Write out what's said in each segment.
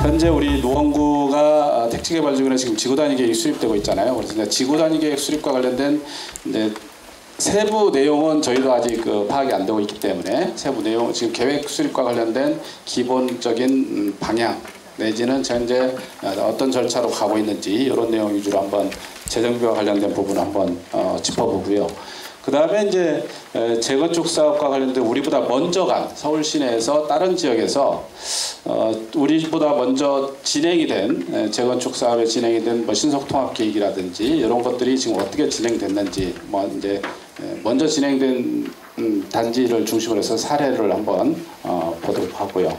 현재 우리 노원구가 택지개발지구에 지금 지구단위 계획이 수립되고 있잖아요. 그래서 이제 지구단위 계획 수립과 관련된 이제 세부 내용은 저희도 아직 파악이 안 되고 있기 때문에 세부 내용 지금 계획 수립과 관련된 기본적인 방향 내지는 현재 어떤 절차로 가고 있는지 이런 내용 위주로 한번 재정비와 관련된 부분 한번 짚어보고요. 그 다음에 이제 재건축 사업과 관련된 우리보다 먼저 간 서울 시내에서 다른 지역에서 우리보다 먼저 진행이 된 재건축 사업에 진행이 된 뭐 신속통합계획이라든지 이런 것들이 지금 어떻게 진행됐는지 뭐 이제 먼저 진행된 단지를 중심으로 해서 사례를 한번 보도록 하고요.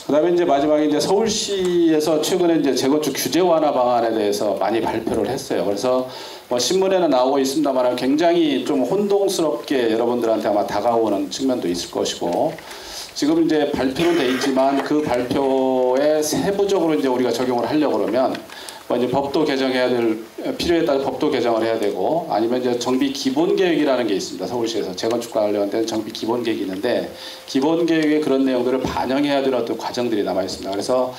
그다음에 이제 마지막에 이제 서울시에서 최근에 이제 재건축 규제 완화 방안에 대해서 많이 발표를 했어요. 그래서 뭐 신문에는 나오고 있습니다만 굉장히 좀 혼동스럽게 여러분들한테 아마 다가오는 측면도 있을 것이고 지금 이제 발표는 돼 있지만 그 발표에 세부적으로 이제 우리가 적용을 하려고 그러면 뭐 이제 법도 개정해야 될 필요에 따라 법도 개정을 해야 되고 아니면 이제 정비 기본 계획이라는 게 있습니다. 서울시에서 재건축과 관련된 정비 기본 계획이 있는데 기본 계획에 그런 내용들을 반영해야 되는 어떤 과정들이 남아 있습니다. 그래서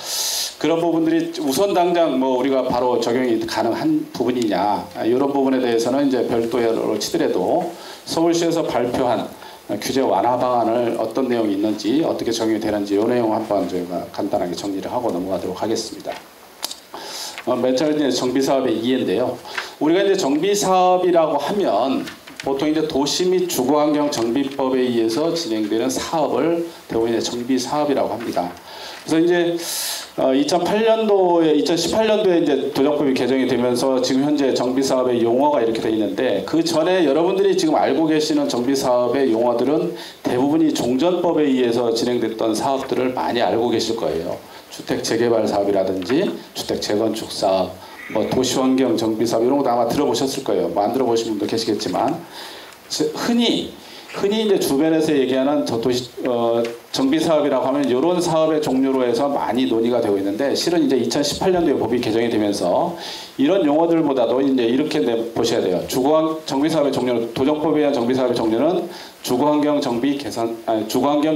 그런 부분들이 우선 당장 뭐 우리가 바로 적용이 가능한 부분이냐 이런 부분에 대해서는 이제 별도로 치더라도 서울시에서 발표한 규제 완화 방안을 어떤 내용이 있는지 어떻게 적용이 되는지 이 내용 한번 저희가 간단하게 정리를 하고 넘어가도록 하겠습니다. 맨 처음에 이제 정비사업의 이해인데요. 우리가 이제 정비사업이라고 하면 보통 이제 도시 및 주거환경 정비법에 의해서 진행되는 사업을 대부분 이제 정비사업이라고 합니다. 그래서 이제 2018년도에 이제 도정법이 개정이 되면서 지금 현재 정비사업의 용어가 이렇게 되어 있는데 그 전에 여러분들이 지금 알고 계시는 정비사업의 용어들은 대부분이 종전법에 의해서 진행됐던 사업들을 많이 알고 계실 거예요. 주택 재개발 사업이라든지 주택 재건축 사업, 뭐 도시환경 정비 사업 이런 것도 아마 들어보셨을 거예요. 뭐 안 들어보신 분도 계시겠지만 흔히 이제 주변에서 얘기하는 정비 사업이라고 하면 이런 사업의 종류로 해서 많이 논의가 되고 있는데 실은 이제 2018년도에 법이 개정이 되면서 이런 용어들보다도 이제 이렇게 보셔야 돼요. 정비 사업의 종류는 도정법에 의한 정비 사업의 종류는 주거환경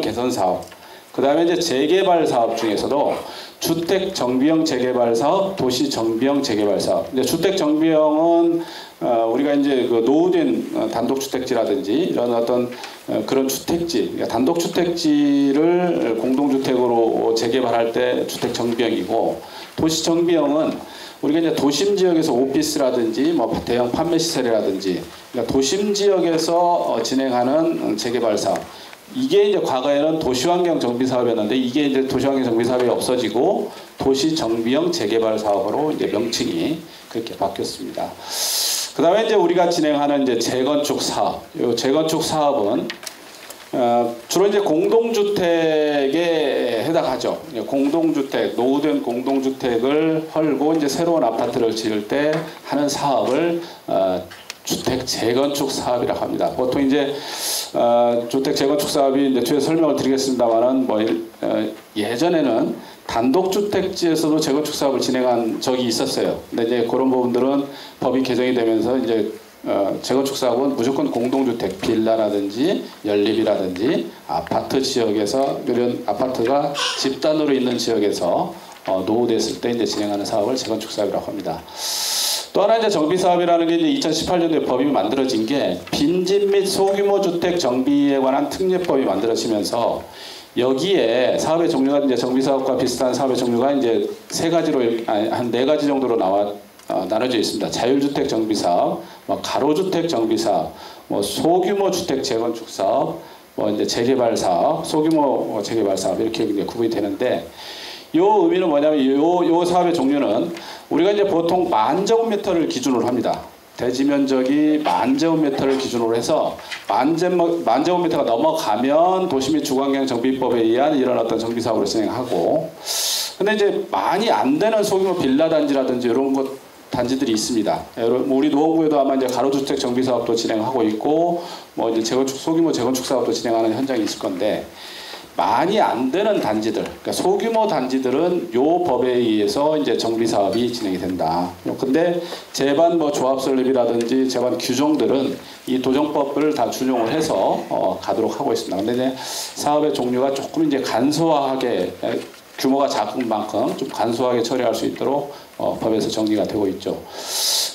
개선 사업. 그 다음에 이제 재개발 사업 중에서도 주택 정비형 재개발 사업, 도시 정비형 재개발 사업. 이제 주택 정비형은 우리가 이제 그 노후된 단독주택지라든지 이런 어떤 그런 주택지, 그러니까 단독주택지를 공동주택으로 재개발할 때 주택 정비형이고 도시 정비형은 우리가 이제 도심 지역에서 오피스라든지 뭐 대형 판매 시설이라든지 그러니까 도심 지역에서 진행하는 재개발 사업. 이게 이제 과거에는 도시환경 정비 사업이었는데 이게 이제 도시환경 정비 사업이 없어지고 도시 정비형 재개발 사업으로 이제 명칭이 그렇게 바뀌었습니다. 그 다음에 이제 우리가 진행하는 이제 재건축 사업. 이 재건축 사업은 주로 이제 공동주택에 해당하죠. 공동주택, 노후된 공동주택을 헐고 이제 새로운 아파트를 지을 때 하는 사업을 주택 재건축 사업이라고 합니다. 보통 이제 주택 재건축 사업이 이제 뒤에 설명을 드리겠습니다만은 뭐 예전에는 단독주택지에서도 재건축 사업을 진행한 적이 있었어요. 근데 이제 그런 부분들은 법이 개정이 되면서 이제 재건축 사업은 무조건 공동주택, 빌라라든지 연립이라든지 아파트 지역에서 이런 아파트가 집단으로 있는 지역에서 노후됐을 때 이제 진행하는 사업을 재건축 사업이라고 합니다. 또 하나 이제 정비 사업이라는 게 이제 2018년도에 법이 만들어진 게 빈집 및 소규모 주택 정비에 관한 특례법이 만들어지면서 여기에 사업의 종류가 이제 정비 사업과 비슷한 사업의 종류가 이제 한 네 가지 정도로 나눠져 있습니다. 자율주택 정비 사업, 뭐 가로주택 정비 사업, 뭐 소규모 주택 재건축 사업, 뭐 이제 재개발 사업, 소규모 재개발 사업 이렇게 이제 구분이 되는데. 요 의미는 뭐냐면 요 사업의 종류는 우리가 이제 보통 10,000제곱미터를 기준으로 합니다. 대지 면적이 10,000제곱미터를 기준으로 해서 10,000제곱미터가 넘어가면 도시 및 주거환경 정비법에 의한 이런 어떤 정비 사업을 진행하고 근데 이제 많이 안 되는 소규모 빌라 단지라든지 이런 것 단지들이 있습니다. 우리 노원구에도 아마 이제 가로주택 정비 사업도 진행하고 있고 뭐 이제 소규모 재건축 사업도 진행하는 현장이 있을 건데 많이 안 되는 단지들, 그러니까 소규모 단지들은 요 법에 의해서 이제 정비 사업이 진행이 된다. 근데 제반 뭐 조합 설립이라든지 제반 규정들은 이 도정법을 다 준용을 해서 가도록 하고 있습니다. 근데 이제 사업의 종류가 조금 이제 간소화하게 규모가 작은 만큼 좀 간소하게 처리할 수 있도록 법에서 정리가 되고 있죠.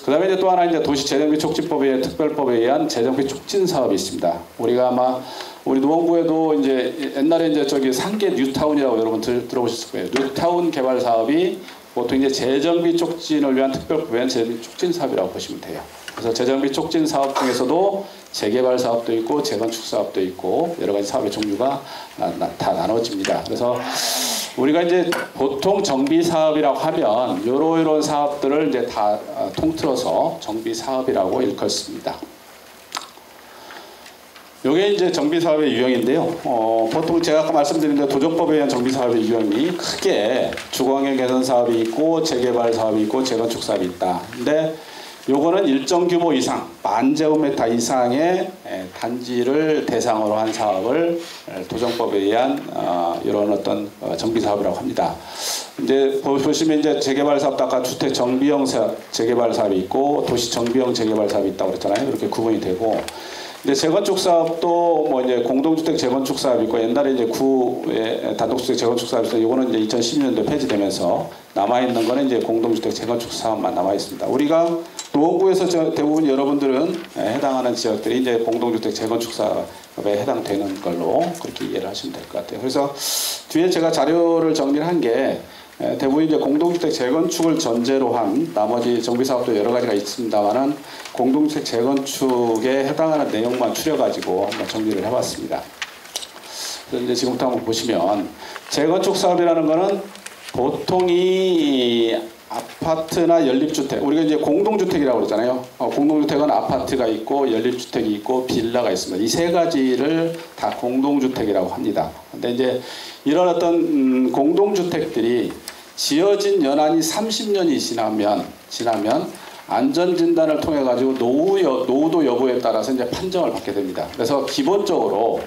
그다음에 이제 또 하나 이제 도시재정비 촉진법의 특별법에 의한 재정비 촉진 사업이 있습니다. 우리가 아마 우리 노원구에도 이제 옛날에 이제 저기 상계 뉴타운이라고 여러분 들어보셨을 거예요. 뉴타운 개발 사업이 보통 이제 재정비 촉진을 위한 특별법에 의한 재정비 촉진 사업이라고 보시면 돼요. 그래서 재정비 촉진 사업 중에서도 재개발 사업도 있고 재건축 사업도 있고 여러 가지 사업의 종류가 다 나눠집니다. 그래서 우리가 이제 보통 정비 사업이라고 하면 이런 사업들을 이제 다 통틀어서 정비 사업이라고 일컫습니다. 이게 이제 정비 사업의 유형인데요. 보통 제가 아까 말씀드린 대로 도정법에 의한 정비 사업의 유형이 크게 주거환경 개선 사업이 있고 재개발 사업이 있고 재건축 사업이 있다. 근데 요거는 일정 규모 이상, 10,000제곱미터 이상의 단지를 대상으로 한 사업을 도정법에 의한 이런 어떤 정비 사업이라고 합니다. 이제 보시면 이제 재개발 사업도 아까 주택 정비형 재개발 사업이 있고 도시 정비형 재개발 사업이 있다고 그랬잖아요. 그렇게 구분이 되고. 근데 재건축 사업도 뭐 이제 공동주택 재건축 사업이 있고 옛날에 이제 구의 단독주택 재건축 사업이 있어서 이거는 이제 2012년도에 폐지되면서 남아있는 거는 이제 공동주택 재건축 사업만 남아있습니다. 우리가 노원구에서 대부분 여러분들은 해당하는 지역들이 이제 공동주택 재건축 사업에 해당되는 걸로 그렇게 이해를 하시면 될 것 같아요. 그래서 뒤에 제가 자료를 정리를 한 게 대부분 이제 공동주택 재건축을 전제로 한 나머지 정비사업도 여러 가지가 있습니다만은 공동주택 재건축에 해당하는 내용만 추려가지고 한번 정리를 해봤습니다. 그래서 이제 지금부터 한번 보시면 재건축 사업이라는 거는 보통 이 아파트나 연립주택, 우리가 이제 공동주택이라고 그러잖아요. 공동주택은 아파트가 있고 연립주택이 있고 빌라가 있습니다. 이 세 가지를 다 공동주택이라고 합니다. 근데 이제 이런 어떤 공동주택들이 지어진 연한이 30년이 지나면 안전진단을 통해 가지고 노후도 여부에 따라서 이제 판정을 받게 됩니다. 그래서 기본적으로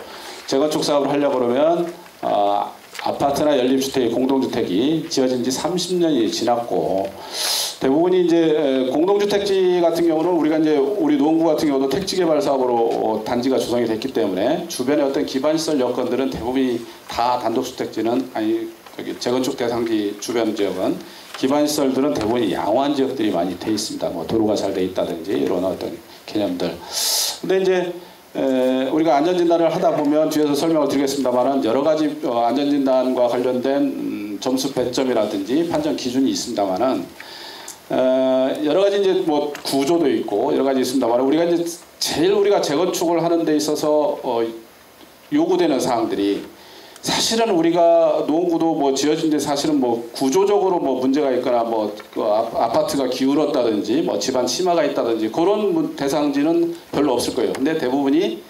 재건축 사업을 하려고 그러면 아파트나 연립주택, 공동주택이 지어진 지 30년이 지났고 대부분이 이제 공동주택지 같은 경우는 우리가 이제 우리 노원구 같은 경우도 택지개발 사업으로 단지가 조성이 됐기 때문에 주변의 어떤 기반시설 여건들은 대부분이 다 단독주택지는 아니 재건축 대상지 주변 지역은 기반시설들은 대부분이 양호한 지역들이 많이 돼 있습니다. 뭐 도로가 잘 돼 있다든지 이런 어떤 개념들. 근데 이제 우리가 안전진단을 하다 보면 뒤에서 설명을 드리겠습니다만은 여러 가지 안전진단과 관련된 점수 배점이라든지 판정 기준이 있습니다만은 여러 가지 이제 뭐 구조도 있고 여러 가지 있습니다만 우리가 이제 제일 우리가 재건축을 하는 데 있어서 요구되는 사항들이 사실은 우리가 노원구도 뭐 지어진 데 사실은 뭐 구조적으로 뭐 문제가 있거나 뭐 그 아파트가 기울었다든지 뭐 집안 침하가 있다든지 그런 대상지는 별로 없을 거예요. 근데 대부분이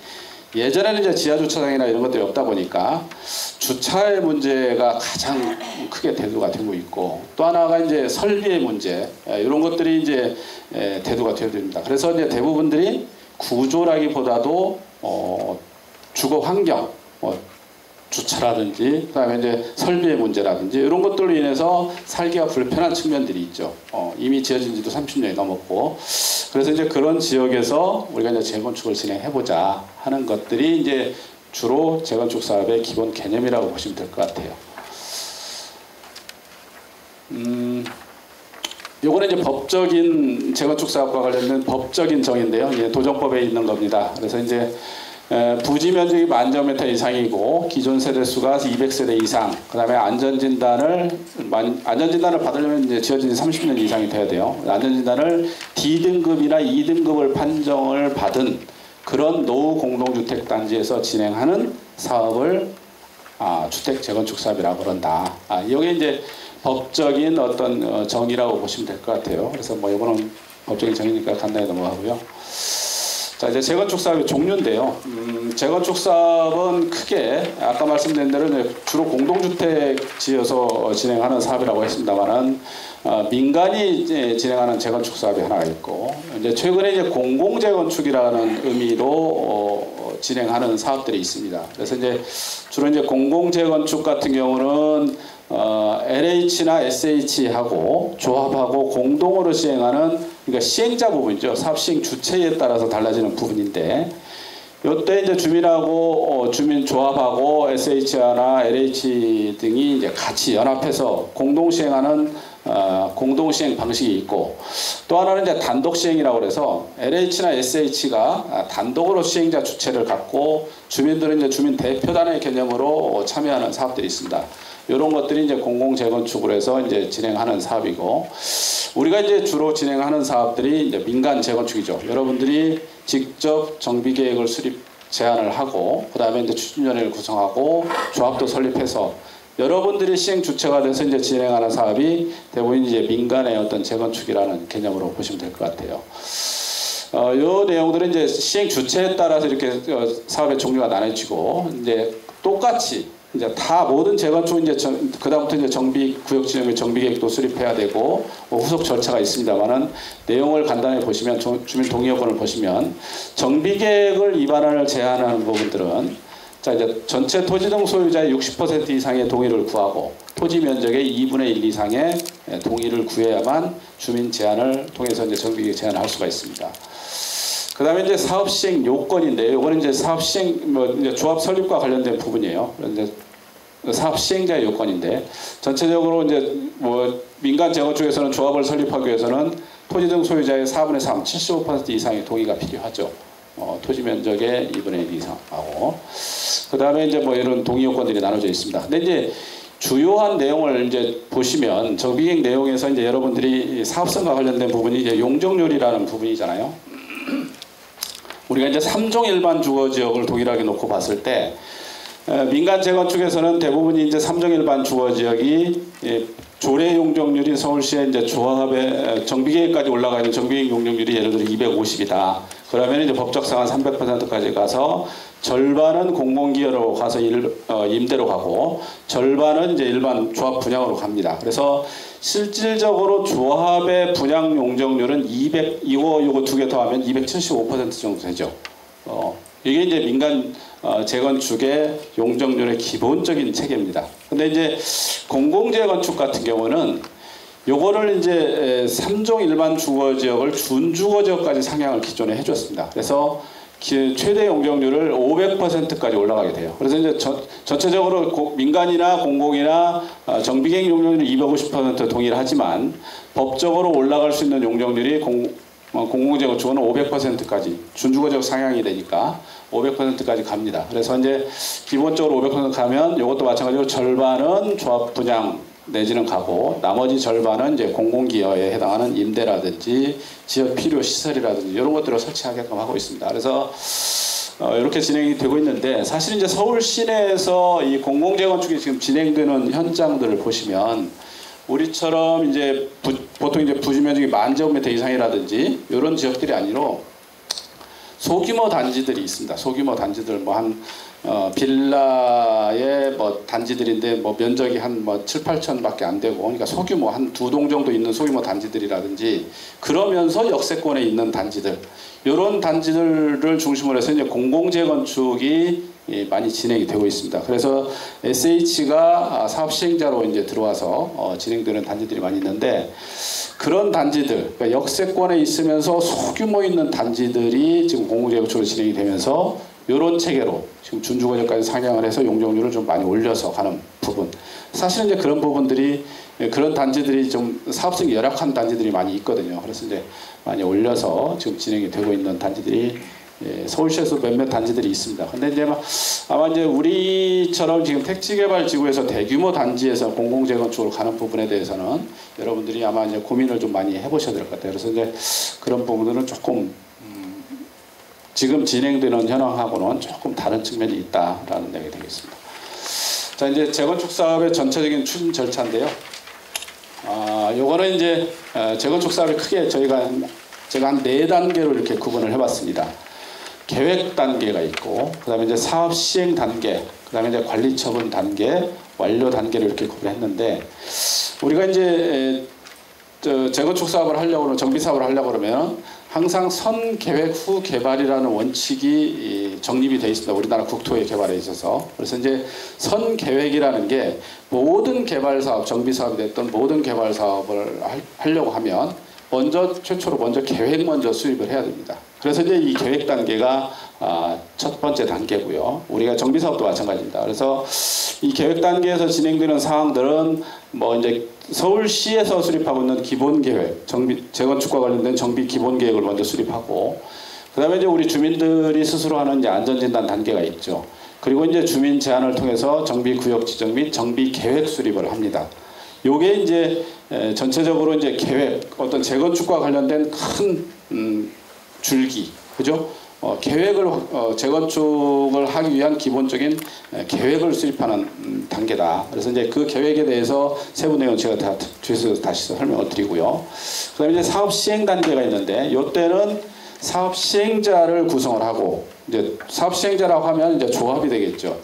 예전에는 이제 지하 주차장이나 이런 것들이 없다 보니까 주차의 문제가 가장 크게 대두가 되고 있고 또 하나가 이제 설비의 문제 이런 것들이 이제 대두가 되어야 됩니다. 그래서 이제 대부분들이 구조라기보다도 주거 환경 주차라든지 그다음에 이제 설비의 문제라든지 이런 것들로 인해서 살기가 불편한 측면들이 있죠. 이미 지어진 지도 30년이 넘었고 그래서 이제 그런 지역에서 우리가 이제 재건축을 진행해보자 하는 것들이 이제 주로 재건축 사업의 기본 개념이라고 보시면 될 것 같아요. 요거는 이제 법적인 재건축 사업과 관련된 법적인 정의인데요. 이제 도정법에 있는 겁니다. 그래서 이제 부지 면적이 10,000제곱미터 이상이고 기존 세대 수가 200세대 이상. 그다음에 안전진단을 받으려면 이제 지어진 지 30년 이상이 돼야 돼요. 안전진단을 D등급이나 2등급을 판정을 받은 그런 노후 공동주택 단지에서 진행하는 사업을 주택 재건축 사업이라고 그런다. 이게 이제 법적인 어떤 정의라고 보시면 될 것 같아요. 그래서 뭐 이거는 법적인 정의니까 간단히 넘어가고요. 자, 이제 재건축 사업의 종류인데요. 재건축 사업은 크게 아까 말씀드린 대로 주로 공동주택 지어서 진행하는 사업이라고 했습니다만은 민간이 진행하는 재건축 사업이 하나가 있고 이제 최근에 이제 공공재건축이라는 의미로 진행하는 사업들이 있습니다. 그래서 이제 주로 이제 공공재건축 같은 경우는 LH나 SH하고 조합하고 공동으로 시행하는 그러니까 시행자 부분이죠. 사업 시행 주체에 따라서 달라지는 부분인데 요때 이제 주민하고 주민 조합하고 SH나 LH 등이 이제 같이 연합해서 공동 시행하는 공동 시행 방식이 있고, 또 하나는 이제 단독 시행이라고 그래서 LH나 SH가 단독으로 시행자 주체를 갖고 주민들은 이제 주민 대표단의 개념으로 참여하는 사업들이 있습니다. 이런 것들이 이제 공공 재건축으로 해서 이제 진행하는 사업이고, 우리가 이제 주로 진행하는 사업들이 이제 민간 재건축이죠. 여러분들이 직접 정비 계획을 제안을 하고, 그 다음에 이제 추진위원회를 구성하고 조합도 설립해서 여러분들이 시행 주체가 돼서 이제 진행하는 사업이 대부분 이제 민간의 어떤 재건축이라는 개념으로 보시면 될 것 같아요. 이 내용들은 이제 시행 주체에 따라서 이렇게 사업의 종류가 나눠지고, 이제 똑같이 이제 다 모든 재건축 이제 그다음부터 이제 정비 구역 지정 및 정비 계획도 수립해야 되고 후속 절차가 있습니다만은, 내용을 간단히 보시면 주민 동의 요건을 보시면 정비 계획을 위반을 제한하는 부분들은, 자 이제 전체 토지 등 소유자의 60% 이상의 동의를 구하고 토지 면적의 2분의 1 이상의 동의를 구해야만 주민 제안을 통해서 이제 정비 계획 제안을 할 수가 있습니다. 그 다음에 이제 사업 시행 요건인데, 요거는 이제 사업 시행, 이제 조합 설립과 관련된 부분이에요. 그런데 사업 시행자의 요건인데, 전체적으로 이제 민간 재건축에서는 조합을 설립하기 위해서는 토지 등 소유자의 4분의 3, 75% 이상의 동의가 필요하죠. 토지 면적의 2분의 1 이상하고. 그 다음에 이제 이런 동의 요건들이 나눠져 있습니다. 근데 이제 주요한 내용을 이제 보시면 정비계획 내용에서 이제 여러분들이 사업성과 관련된 부분이 이제 용적률이라는 부분이잖아요. 우리가 이제 3종 일반 주거 지역을 동일하게 놓고 봤을 때, 민간 재건축에서는 대부분이 이제 3종 일반 주거 지역이 조례 용적률이 서울시의 이제 조합의 정비계획까지 올라가 있는 정비계획 용적률이 예를 들어 250이다. 그러면 이제 법적 상한 300%까지 가서 절반은 공공기여로 가서 임대로 가고 절반은 이제 일반 조합 분양으로 갑니다. 그래서 실질적으로 조합의 분양 용적률은 요거 두 개 더하면 275% 정도 되죠. 이게 이제 민간 재건축의 용적률의 기본적인 체계입니다. 근데 이제 공공재건축 같은 경우는 요거를 이제 3종 일반 주거지역을 준주거지역까지 상향을 기존에 해줬습니다. 그래서 최대 용적률을 500%까지 올라가게 돼요. 그래서 이제 전체적으로 민간이나 공공이나 정비계획 용적률이 250% 동의를 하지만 법적으로 올라갈 수 있는 용적률이 공공재건축은 500%까지 준주거지역 상향이 되니까 500%까지 갑니다. 그래서 이제 기본적으로 500% 가면 이것도 마찬가지로 절반은 조합 분양 내지는 가고 나머지 절반은 이제 공공기여에 해당하는 임대라든지 지역 필요 시설이라든지 이런 것들을 설치하게끔 하고 있습니다. 그래서 이렇게 진행이 되고 있는데, 사실 이제 서울 시내에서 이 공공재건축이 지금 진행되는 현장들을 보시면 우리처럼 이제 보통 이제 부지 면적이 10,000제곱미터 이상이라든지 이런 지역들이 아니로 소규모 단지들이 있습니다. 소규모 단지들 빌라의 단지들인데 면적이 한 7,000~8,000밖에 안 되고, 그러니까 소규모 한 2동 정도 있는 소규모 단지들이라든지, 그러면서 역세권에 있는 단지들, 이런 단지들을 중심으로 해서 이제 공공재건축이 많이 진행이 되고 있습니다. 그래서 SH가 사업 시행자로 이제 들어와서 진행되는 단지들이 많이 있는데, 그런 단지들, 그러니까 역세권에 있으면서 소규모 있는 단지들이 지금 공공재건축으로 진행이 되면서 이런 체계로 지금 준주거지역까지 상향을 해서 용적률을 좀 많이 올려서 가는 부분. 사실은 이제 그런 부분들이, 그런 단지들이 좀 사업성이 열악한 단지들이 많이 있거든요. 그래서 이제 많이 올려서 지금 진행이 되고 있는 단지들이 서울시에서 몇몇 단지들이 있습니다. 근데 이제 아마 이제 우리처럼 지금 택지개발지구에서 대규모 단지에서 공공재건축으로 가는 부분에 대해서는 여러분들이 아마 이제 고민을 좀 많이 해보셔야 될 것 같아요. 그래서 이제 그런 부분들은 조금 지금 진행되는 현황하고는 조금 다른 측면이 있다라는 얘기 되겠습니다. 자, 이제 재건축 사업의 전체적인 추진 절차인데요. 요거는 이제 재건축 사업이 크게 제가 한 4단계로 이렇게 구분을 해봤습니다. 계획 단계가 있고, 그 다음에 이제 사업 시행 단계, 그 다음에 이제 관리 처분 단계, 완료 단계를 이렇게 구분했는데, 우리가 이제 재건축 사업을 하려고 그러면, 정비 사업을 하려고 그러면 항상 선 계획 후 개발이라는 원칙이 정립이 되어 있습니다. 우리나라 국토의 개발에 있어서. 그래서 이제 선 계획이라는 게 모든 개발 사업, 정비 사업이 됐던 모든 개발 사업을 하려고 하면 최초로 먼저 계획 수립을 해야 됩니다. 그래서 이제 이 계획 단계가 첫 번째 단계고요. 우리가 정비 사업도 마찬가지입니다. 그래서 이 계획 단계에서 진행되는 사항들은 뭐 이제 서울시에서 수립하고 있는 기본 계획, 재건축과 관련된 정비 기본 계획을 먼저 수립하고, 그다음에 이제 우리 주민들이 스스로 하는 이제 안전진단 단계가 있죠. 그리고 이제 주민 제안을 통해서 정비 구역 지정 및 정비 계획 수립을 합니다. 요게 이제 전체적으로 이제 계획, 어떤 재건축과 관련된 큰 줄기, 그죠? 계획을 재건축을 하기 위한 기본적인 계획을 수립하는 단계다. 그래서 이제 그 계획에 대해서 세부 내용 제가 다 뒤에서 다시 설명을 드리고요. 그다음에 이제 사업 시행 단계가 있는데, 이때는 사업 시행자를 구성을 하고, 이제 사업 시행자라고 하면 이제 조합이 되겠죠.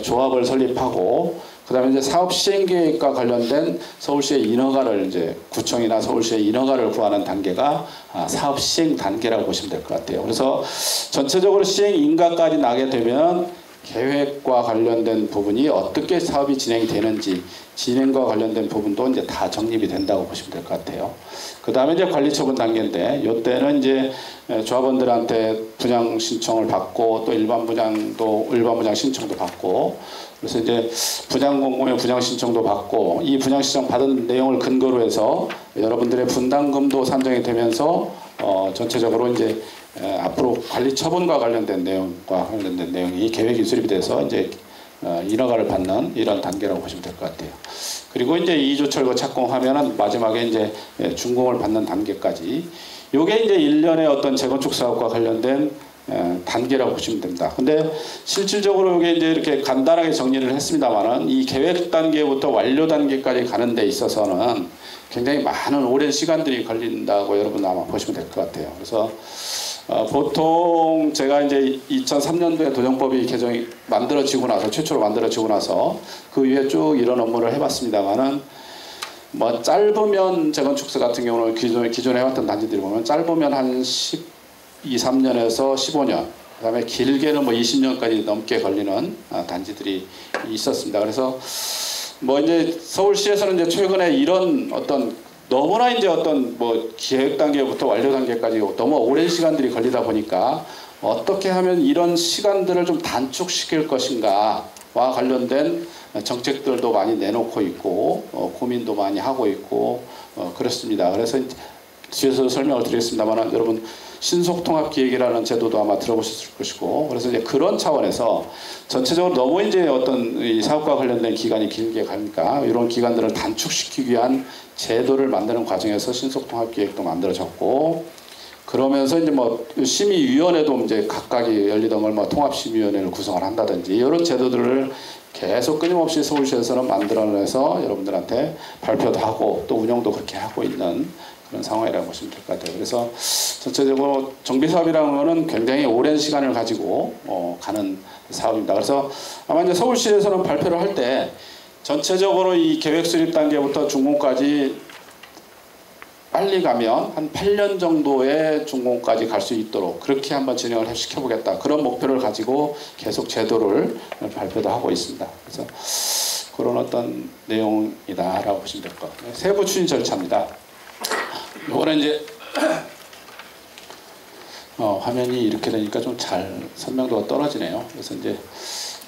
조합을 설립하고, 그다음에 이제 사업 시행 계획과 관련된 서울시의 인허가를 이제 구청이나 서울시의 인허가를 구하는 단계가 사업 시행 단계라고 보시면 될 것 같아요. 그래서 전체적으로 시행 인가까지 나게 되면 계획과 관련된 부분이 어떻게 사업이 진행이 되는지, 진행과 관련된 부분도 이제 다 정립이 된다고 보시면 될 것 같아요. 그 다음에 이제 관리 처분 단계인데, 이때는 이제 조합원들한테 분양 신청을 받고, 또 일반 분양 신청도 받고, 그래서 이제 분양 공고의 분양 신청도 받고, 이 분양 신청 받은 내용을 근거로 해서 여러분들의 분담금도 산정이 되면서 전체적으로 이제 앞으로 관리 처분과 관련된 내용이 계획이 수립이 돼서 이제 인허가를 받는 이런 단계라고 보시면 될 것 같아요. 그리고 이제 2조 철거 착공하면은 마지막에 이제 준공을 받는 단계까지, 요게 이제 1년의 어떤 재건축 사업과 관련된 단계라고 보시면 됩니다. 근데 실질적으로 이게 이제 이렇게 간단하게 정리를 했습니다만은, 이 계획 단계부터 완료 단계까지 가는 데 있어서는 굉장히 많은 오랜 시간들이 걸린다고 여러분 아마 보시면 될 것 같아요. 그래서 보통 제가 이제 2003년도에 도정법이 개정이 만들어지고 나서, 최초로 만들어지고 나서 그 위에 쭉 이런 업무를 해봤습니다만은, 뭐 짧으면 재건축사 같은 경우는 기존에 해왔던 단지들이 보면 짧으면 한 3년에서 15년, 그 다음에 길게는 뭐 20년까지 넘게 걸리는 단지들이 있었습니다. 그래서 뭐 이제 서울시에서는 이제 최근에 이런 어떤 너무나 이제 어떤 뭐 계획 단계부터 완료 단계까지 너무 오랜 시간들이 걸리다 보니까 어떻게 하면 이런 시간들을 좀 단축시킬 것인가와 관련된 정책들도 많이 내놓고 있고, 고민도 많이 하고 있고, 그렇습니다. 그래서 뒤에서 설명을 드리겠습니다만, 여러분 신속통합기획이라는 제도도 아마 들어보셨을 것이고, 그래서 이제 그런 차원에서 전체적으로 너무 이제 어떤 이 사업과 관련된 기간이 길게 가니까 이런 기간들을 단축시키기 위한 제도를 만드는 과정에서 신속통합기획도 만들어졌고, 그러면서 이제 뭐 심의위원회도 이제 각각이 열리던 뭐 통합심의위원회를 구성을 한다든지, 이런 제도들을 계속 끊임없이 서울시에서는 만들어내서 여러분들한테 발표도 하고 또 운영도 그렇게 하고 있는 그런 상황이라고 보시면 될 것 같아요. 그래서 전체적으로 정비사업이라는 것은 굉장히 오랜 시간을 가지고 가는 사업입니다. 그래서 아마 이제 서울시에서는 발표를 할 때 전체적으로 이 계획 수립 단계부터 준공까지 빨리 가면 한 8년 정도의 준공까지 갈 수 있도록 그렇게 한번 진행을 시켜보겠다, 그런 목표를 가지고 계속 제도를 발표도 하고 있습니다. 그래서 그런 어떤 내용이다라고 보시면 될 것 같아요. 세부 추진 절차입니다. 요거는 이제 화면이 이렇게 되니까 좀 잘 선명도가 떨어지네요. 그래서 이제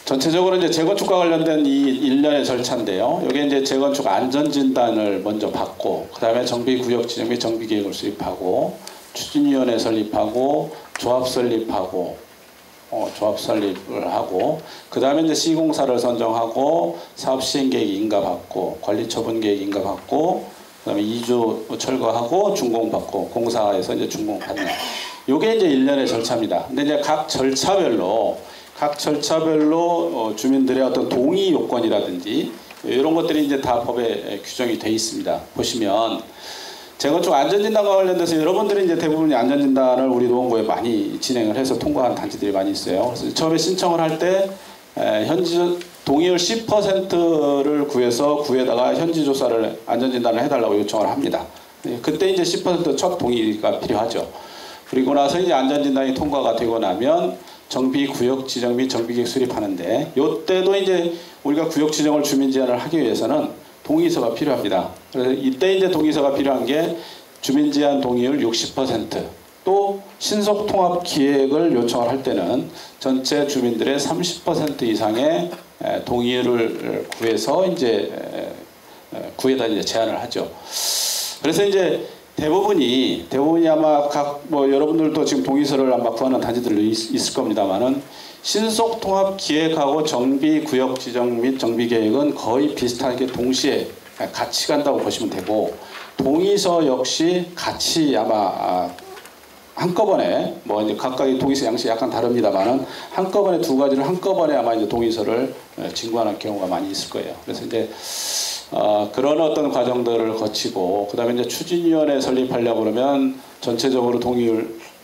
전체적으로 이제 재건축과 관련된 이 일련의 절차인데요. 여기 이제 재건축 안전진단을 먼저 받고, 그 다음에 정비구역 지정 및 정비계획을 수립하고, 추진위원회 설립하고, 조합 설립하고, 조합 설립을 하고, 그 다음에 이제 시공사를 선정하고, 사업 시행계획 인가받고, 관리처분계획 인가받고, 그 다음에 2조 철거하고, 준공받고, 공사에서 이제 준공받는. 요게 이제 일련의 절차입니다. 근데 이제 각 절차별로 주민들의 어떤 동의 요건이라든지 이런 것들이 이제 다 법에 규정이 돼 있습니다. 보시면 재건축 안전진단과 관련돼서 여러분들이 이제 대부분의 안전진단을 우리 노원구에 많이 진행을 해서 통과한 단지들이 많이 있어요. 그래서 처음에 신청을 할 때 현지 동의율 10%를 구해서 구에다가 현지 조사를 안전진단을 해달라고 요청을 합니다. 그때 이제 10% 첫 동의가 필요하죠. 그리고 나서 이제 안전진단이 통과가 되고 나면 정비구역 지정 및 정비계획 수립하는데, 이때도 이제 우리가 구역 지정을 주민 제한을 하기 위해서는 동의서가 필요합니다. 그래서 이때 이제 동의서가 필요한 게 주민 제한 동의율 60%, 또 신속통합 기획을 요청을 할 때는 전체 주민들의 30% 이상의 동의를 구해서 이제 구에다 이제 제안을 하죠. 그래서 이제 대부분이 아마 여러분들도 지금 동의서를 아마 구하는 단지들도 있을 겁니다만은 신속통합 기획하고 정비구역 지정 및 정비계획은 거의 비슷하게 동시에 같이 간다고 보시면 되고, 동의서 역시 같이 아마 한꺼번에 이제 각각의 동의서 양식이 약간 다릅니다만은 한꺼번에 두 가지를 한꺼번에 아마 이제 동의서를 진구하는 경우가 많이 있을 거예요. 그래서 이제 그런 어떤 과정들을 거치고, 그다음에 이제 추진위원회 설립하려고 그러면 전체적으로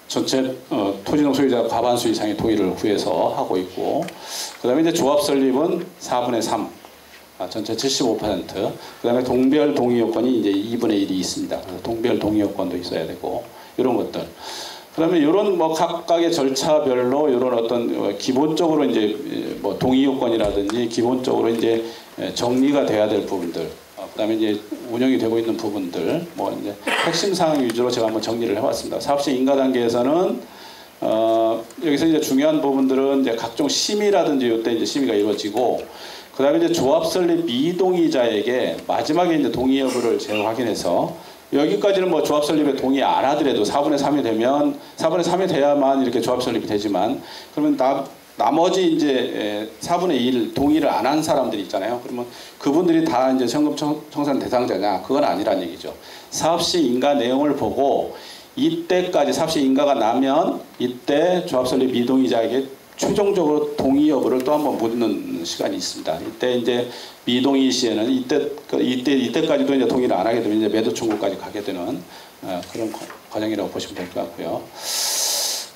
전체 토지농 소유자 과반수 이상의 동의를 구해서 하고 있고, 그다음에 이제 조합 설립은 4분의 3. 전체 75%. 그다음에 동별 동의 요건이 이제 2분의 1이 있습니다. 그래서 동별 동의 요건도 있어야 되고, 이런 것들. 그다음에 이런 각각의 절차별로 이런 어떤 기본적으로 이제 동의 요건이라든지 기본적으로 이제 정리가 돼야 될 부분들, 그다음에 이제 운영이 되고 있는 부분들, 이제 핵심 사항 위주로 제가 한번 정리를 해봤습니다. 사업시 인가 단계에서는 여기서 이제 중요한 부분들은 이제 각종 심의라든지 이때 이제 심의가 이루어지고, 그다음에 이제 조합 설립 미동의자에게 마지막에 이제 동의 여부를 재확인해서, 여기까지는 조합 설립에 동의 안 하더라도 4분의 3이 되면 4분의 3이 돼야만 이렇게 조합 설립이 되지만, 그러면 나머지 이제 4분의 1 동의를 안 한 사람들이 있잖아요. 그러면 그분들이 다 이제 현금 청산 대상자냐? 그건 아니란 얘기죠. 사업시 인가 내용을 보고 이때까지 사업시 인가가 나면 이때 조합 설립 미동의자에게 최종적으로 동의 여부를 또 한번 묻는 시간이 있습니다. 이때 이제 미동의 시에는 이때까지도 이제 동의를 안 하게 되면 이제 매도 청구까지 가게 되는 그런 과정이라고 보시면 될 것 같고요.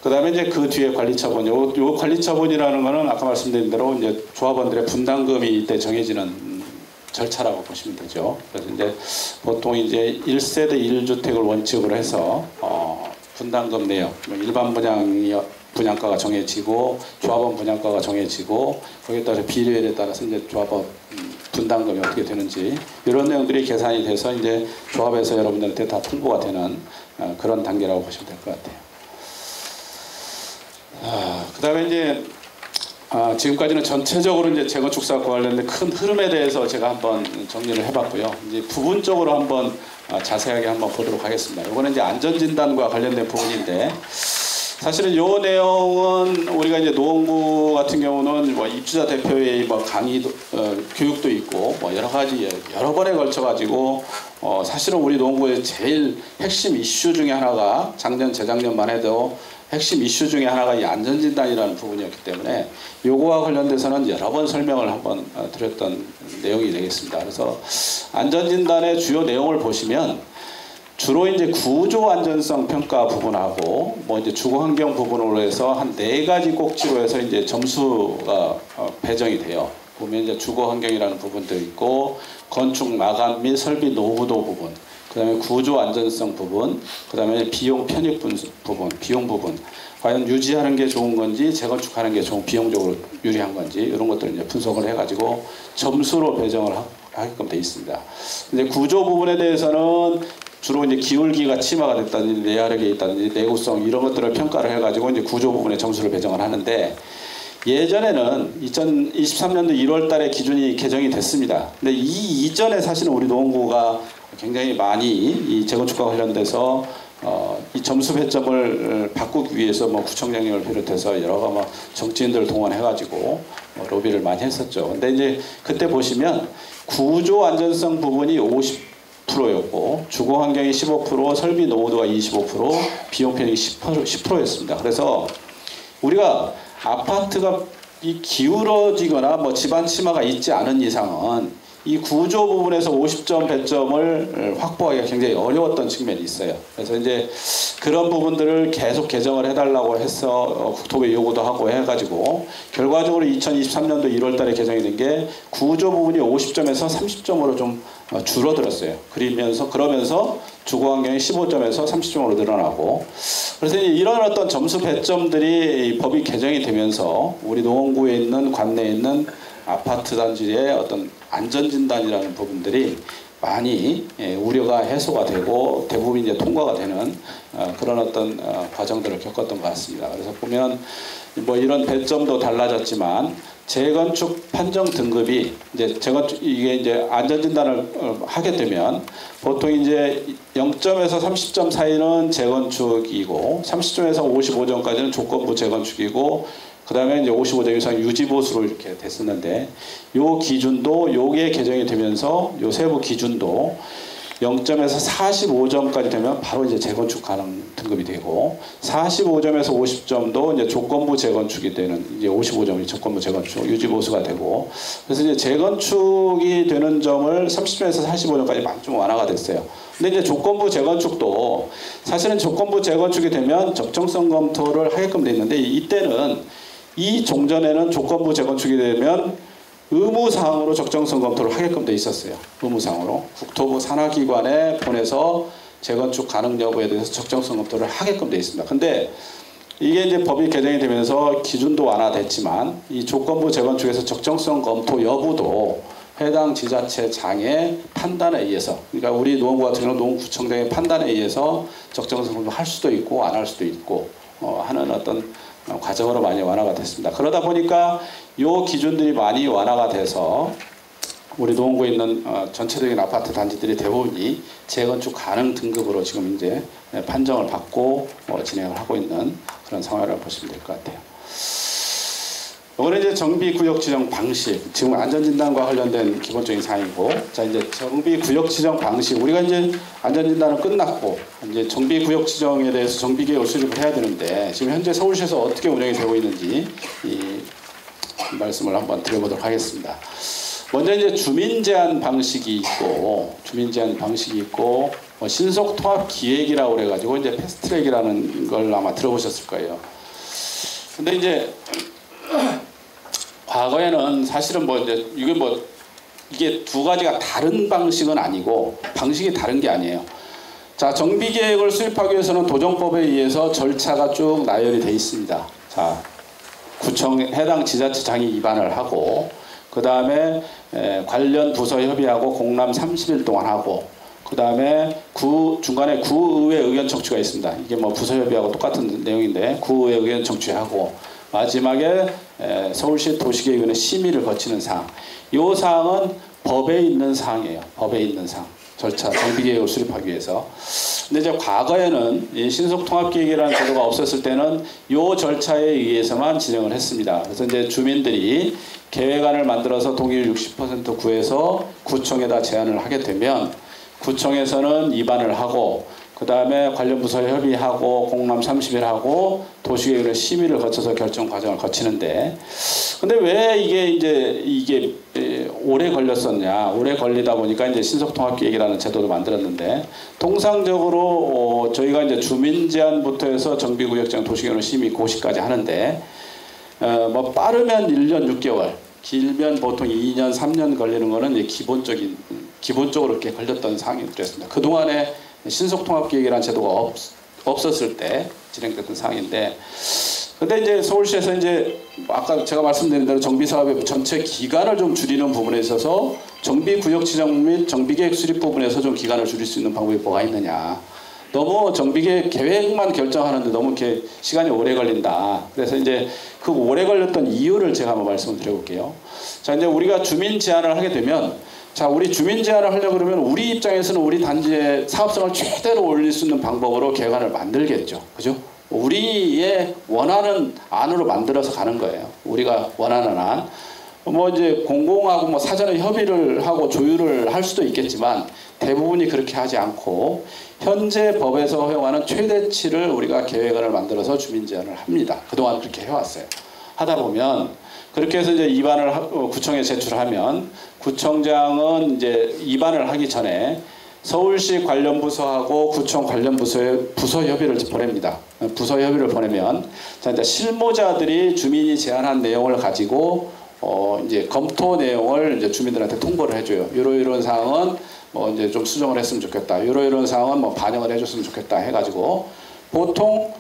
그다음에 이제 그 뒤에 관리처분. 요 관리처분이라는 거는 아까 말씀드린 대로 이제 조합원들의 분담금이 이때 정해지는 절차라고 보시면 되죠. 그래서 이제 보통 이제 1세대 1주택을 원칙으로 해서 분담금 내역, 일반 분양가가 정해지고 조합원 분양가가 정해지고, 거기에 따라서 비례율에 따라서 이제 조합원 분담금이 어떻게 되는지 이런 내용들이 계산이 돼서 이제 조합에서 여러분들한테 다 통보가 되는 그런 단계라고 보시면 될 것 같아요. 그다음에 이제 지금까지는 전체적으로 이제 재건축 사업과 관련된 큰 흐름에 대해서 제가 한번 정리를 해봤고요. 이제 부분적으로 한번 자세하게 한번 보도록 하겠습니다. 이거는 이제 안전진단과 관련된 부분인데, 사실은 이 내용은 우리가 이제 노원구 같은 경우는 입주자 대표회의 강의도 교육도 있고 여러 가지 여러 번에 걸쳐 가지고 사실은 우리 노원구의 제일 핵심 이슈 중에 하나가 작년 재작년만 해도 핵심 이슈 중에 하나가 이 안전진단이라는 부분이었기 때문에 요거와 관련돼서는 여러 번 설명을 한번 드렸던 내용이 되겠습니다. 그래서 안전진단의 주요 내용을 보시면 주로 이제 구조 안전성 평가 부분하고 이제 주거 환경 부분으로 해서 한 4가지 꼭지로 해서 이제 점수가 배정이 돼요. 보면 이제 주거 환경이라는 부분도 있고, 건축 마감 및 설비 노후도 부분, 그다음에 구조 안전성 부분, 그다음에 비용 편익 부분, 비용 부분. 과연 유지하는 게 좋은 건지 재건축하는 게 비용적으로 유리한 건지 이런 것들을 이제 분석을 해가지고 점수로 배정을 하게끔 돼 있습니다. 근데 구조 부분에 대해서는 주로 이제 기울기가 치마가 됐다든지 내야력이 있다든지 내구성 이런 것들을 평가를 해가지고 이제 구조 부분에 점수를 배정을 하는데, 예전에는 2023년도 1월달에 기준이 개정이 됐습니다. 근데 이 이전에 사실은 우리 노원구가 굉장히 많이 이 재건축과 관련돼서 이 점수 배점을 바꾸기 위해서 구청장님을 비롯해서 여러 정치인들을 동원해가지고 로비를 많이 했었죠. 근데 이제 그때 보시면 구조 안전성 부분이 50%였고 주거 환경이 15%, 설비 노후도가 25%, 비용 편익이 10%였습니다. 그래서 우리가 아파트가 기울어지거나 집안 치마가 있지 않은 이상은 이 구조 부분에서 50점 배점을 확보하기가 굉장히 어려웠던 측면이 있어요. 그래서 이제 그런 부분들을 계속 개정을 해달라고 해서 국토부에 요구도 하고 해가지고 결과적으로 2023년도 1월달에 개정이 된 게 구조 부분이 50점에서 30점으로 좀 줄어들었어요. 그러면서 주거 환경이 15점에서 30점으로 늘어나고, 그래서 이런 어떤 점수 배점들이 법이 개정이 되면서 우리 노원구에 있는 관내에 있는 아파트 단지의 어떤 안전진단이라는 부분들이 많이 우려가 해소가 되고 대부분 이제 통과가 되는 그런 어떤 과정들을 겪었던 것 같습니다. 그래서 보면 뭐 이런 배점도 달라졌지만 재건축 판정 등급이 이제 이게 이제 안전진단을 하게 되면 보통 이제 0점에서 30점 사이는 재건축이고 30점에서 55점까지는 조건부 재건축이고 그 다음에 이제 55점 이상 유지보수로 이렇게 됐었는데 요 기준도 요게 개정이 되면서 요 세부 기준도 0점에서 45점까지 되면 바로 이제 재건축 가능 등급이 되고 45점에서 50점도 이제 조건부 재건축이 되는 이제 55점이 조건부 재건축 유지보수가 되고 그래서 이제 재건축이 되는 점을 30점에서 45점까지 많이 좀 완화가 됐어요. 근데 이제 조건부 재건축도 사실은 조건부 재건축이 되면 적정성 검토를 하게끔 돼 있는데 이때는 이 종전에는 조건부 재건축이 되면 의무사항으로 적정성 검토를 하게끔 돼 있었어요. 의무사항으로 국토부 산하기관에 보내서 재건축 가능 여부에 대해서 적정성 검토를 하게끔 돼 있습니다. 근데 이게 이제 법이 개정이 되면서 기준도 완화됐지만 이 조건부 재건축에서 적정성 검토 여부도 해당 지자체장의 판단에 의해서 그러니까 우리 노원구 같은 경우는 노원구청장의 판단에 의해서 적정성 검토를 할 수도 있고 안 할 수도 있고 하는 어떤 과정으로 많이 완화가 됐습니다. 그러다 보니까 이 기준들이 많이 완화가 돼서 우리 노원구에 있는 전체적인 아파트 단지들이 대부분이 재건축 가능 등급으로 지금 이제 판정을 받고 진행을 하고 있는 그런 상황이라고 보시면 될 것 같아요. 이거는 이제 정비구역 지정 방식, 지금 안전진단과 관련된 기본적인 사항이고, 자 이제 정비구역 지정 방식, 우리가 이제 안전진단은 끝났고 이제 정비구역 지정에 대해서 정비계획을 수립을 해야 되는데 지금 현재 서울시에서 어떻게 운영이 되고 있는지 이 말씀을 한번 드려보도록 하겠습니다. 먼저 이제 주민 제한 방식이 있고, 신속 통합 기획이라고 그래가지고 이제 패스트트랙이라는 걸 아마 들어보셨을 거예요. 근데 이제 과거에는 사실은 이게 두 가지가 다른 방식은 아니고 방식이 다른 게 아니에요. 자, 정비계획을 수립하기 위해서는 도정법에 의해서 절차가 쭉 나열이 돼 있습니다. 자, 구청 해당 지자체장이 입안을 하고 그 다음에 관련 부서 협의하고 공람 30일 동안 하고 그 다음에 중간에 구의회 의견 청취가 있습니다. 이게 뭐 부서 협의하고 똑같은 내용인데 구의회 의견 청취하고 마지막에 서울시 도시계획위원회 심의를 거치는 사항. 이 사항은 법에 있는 사항이에요. 법에 있는 사항. 절차, 정비계획을 수립하기 위해서. 근데 이제 과거에는 이 신속통합계획이라는 제도가 없었을 때는 이 절차에 의해서만 진행을 했습니다. 그래서 이제 주민들이 계획안을 만들어서 동의율 60% 구해서 구청에다 제안을 하게 되면 구청에서는 입안을 하고 그 다음에 관련 부서 협의하고 공람 30일 하고 도시계획의 심의를 거쳐서 결정 과정을 거치는데 근데 왜 이게 오래 걸렸었냐? 오래 걸리다 보니까 이제 신속통합계획이라는 제도를 만들었는데 통상적으로 저희가 이제 주민 제안부터 해서 정비구역장 도시계획 심의 고시까지 하는데 뭐 빠르면 1년 6개월, 길면 보통 2년 3년 걸리는 거는 이제 기본적으로 이렇게 걸렸던 상황이 됐습니다. 그 동안에 신속통합계획이라는 제도가 없었을 때 진행됐던 사항인데, 근데 이제 서울시에서 이제 아까 제가 말씀드린 대로 정비사업의 전체 기간을 좀 줄이는 부분에 있어서 정비구역 지정 및 정비계획 수립 부분에서 좀 기간을 줄일 수 있는 방법이 뭐가 있느냐. 너무 정비계획 계획만 결정하는데 너무 이렇게 시간이 오래 걸린다. 그래서 이제 그 오래 걸렸던 이유를 제가 한번 말씀을 드려볼게요. 자, 이제 우리가 주민 제안을 하게 되면 자, 우리 주민 제안을 하려고 그러면 우리 입장에서는 우리 단지의 사업성을 최대로 올릴 수 있는 방법으로 계획안을 만들겠죠. 그죠? 우리의 원하는 안으로 만들어서 가는 거예요. 우리가 원하는 안. 뭐 이제 공공하고 뭐 사전에 협의를 하고 조율을 할 수도 있겠지만 대부분이 그렇게 하지 않고 현재 법에서 허용하는 최대치를 우리가 계획안을 만들어서 주민 제안을 합니다. 그동안 그렇게 해왔어요. 하다 보면 그렇게 해서 이제 입안을 구청에 제출하면 구청장은 이제 입안을 하기 전에 서울시 관련 부서하고 구청 관련 부서에 부서 협의를 보냅니다. 부서 협의를 보내면 자, 이제 실무자들이 주민이 제안한 내용을 가지고 이제 검토 내용을 이제 주민들한테 통보를 해줘요. 이런 사항은 뭐 이제 좀 수정을 했으면 좋겠다. 이런 사항은 뭐 반영을 해줬으면 좋겠다 해가지고 보통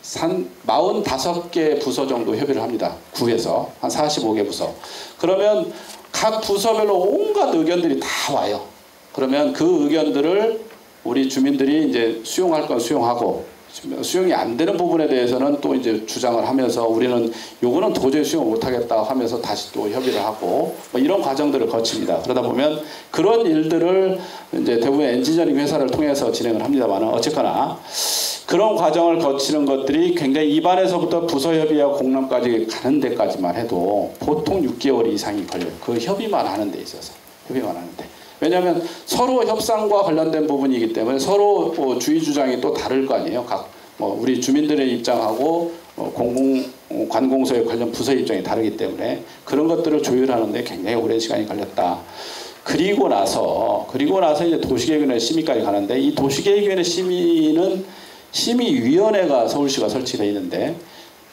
45개 부서 정도 협의를 합니다. 구에서 한 45개 부서. 그러면 각 부서별로 온갖 의견들이 다 와요. 그러면 그 의견들을 우리 주민들이 이제 수용할 건 수용하고 수용이 안 되는 부분에 대해서는 또 이제 주장을 하면서 우리는 요거는 도저히 수용 못 하겠다 하면서 다시 또 협의를 하고 뭐 이런 과정들을 거칩니다. 그러다 보면 그런 일들을 이제 대부분 엔지니어링 회사를 통해서 진행을 합니다만 어쨌거나 그런 과정을 거치는 것들이 굉장히 입안에서부터 부서 협의와 공람까지 가는 데까지만 해도 보통 6개월 이상이 걸려요. 그 협의만 하는 데 있어서. 협의만 하는데. 왜냐하면 서로 협상과 관련된 부분이기 때문에 서로 주의 주장이 또 다를 거 아니에요. 각 우리 주민들의 입장하고 관공서의 관련 부서의 입장이 다르기 때문에 그런 것들을 조율하는데 굉장히 오랜 시간이 걸렸다. 그리고 나서 이제 도시계획위원회 심의까지 가는데 이 도시계획위원회 심의는 심의위원회가 서울시가 설치되어 있는데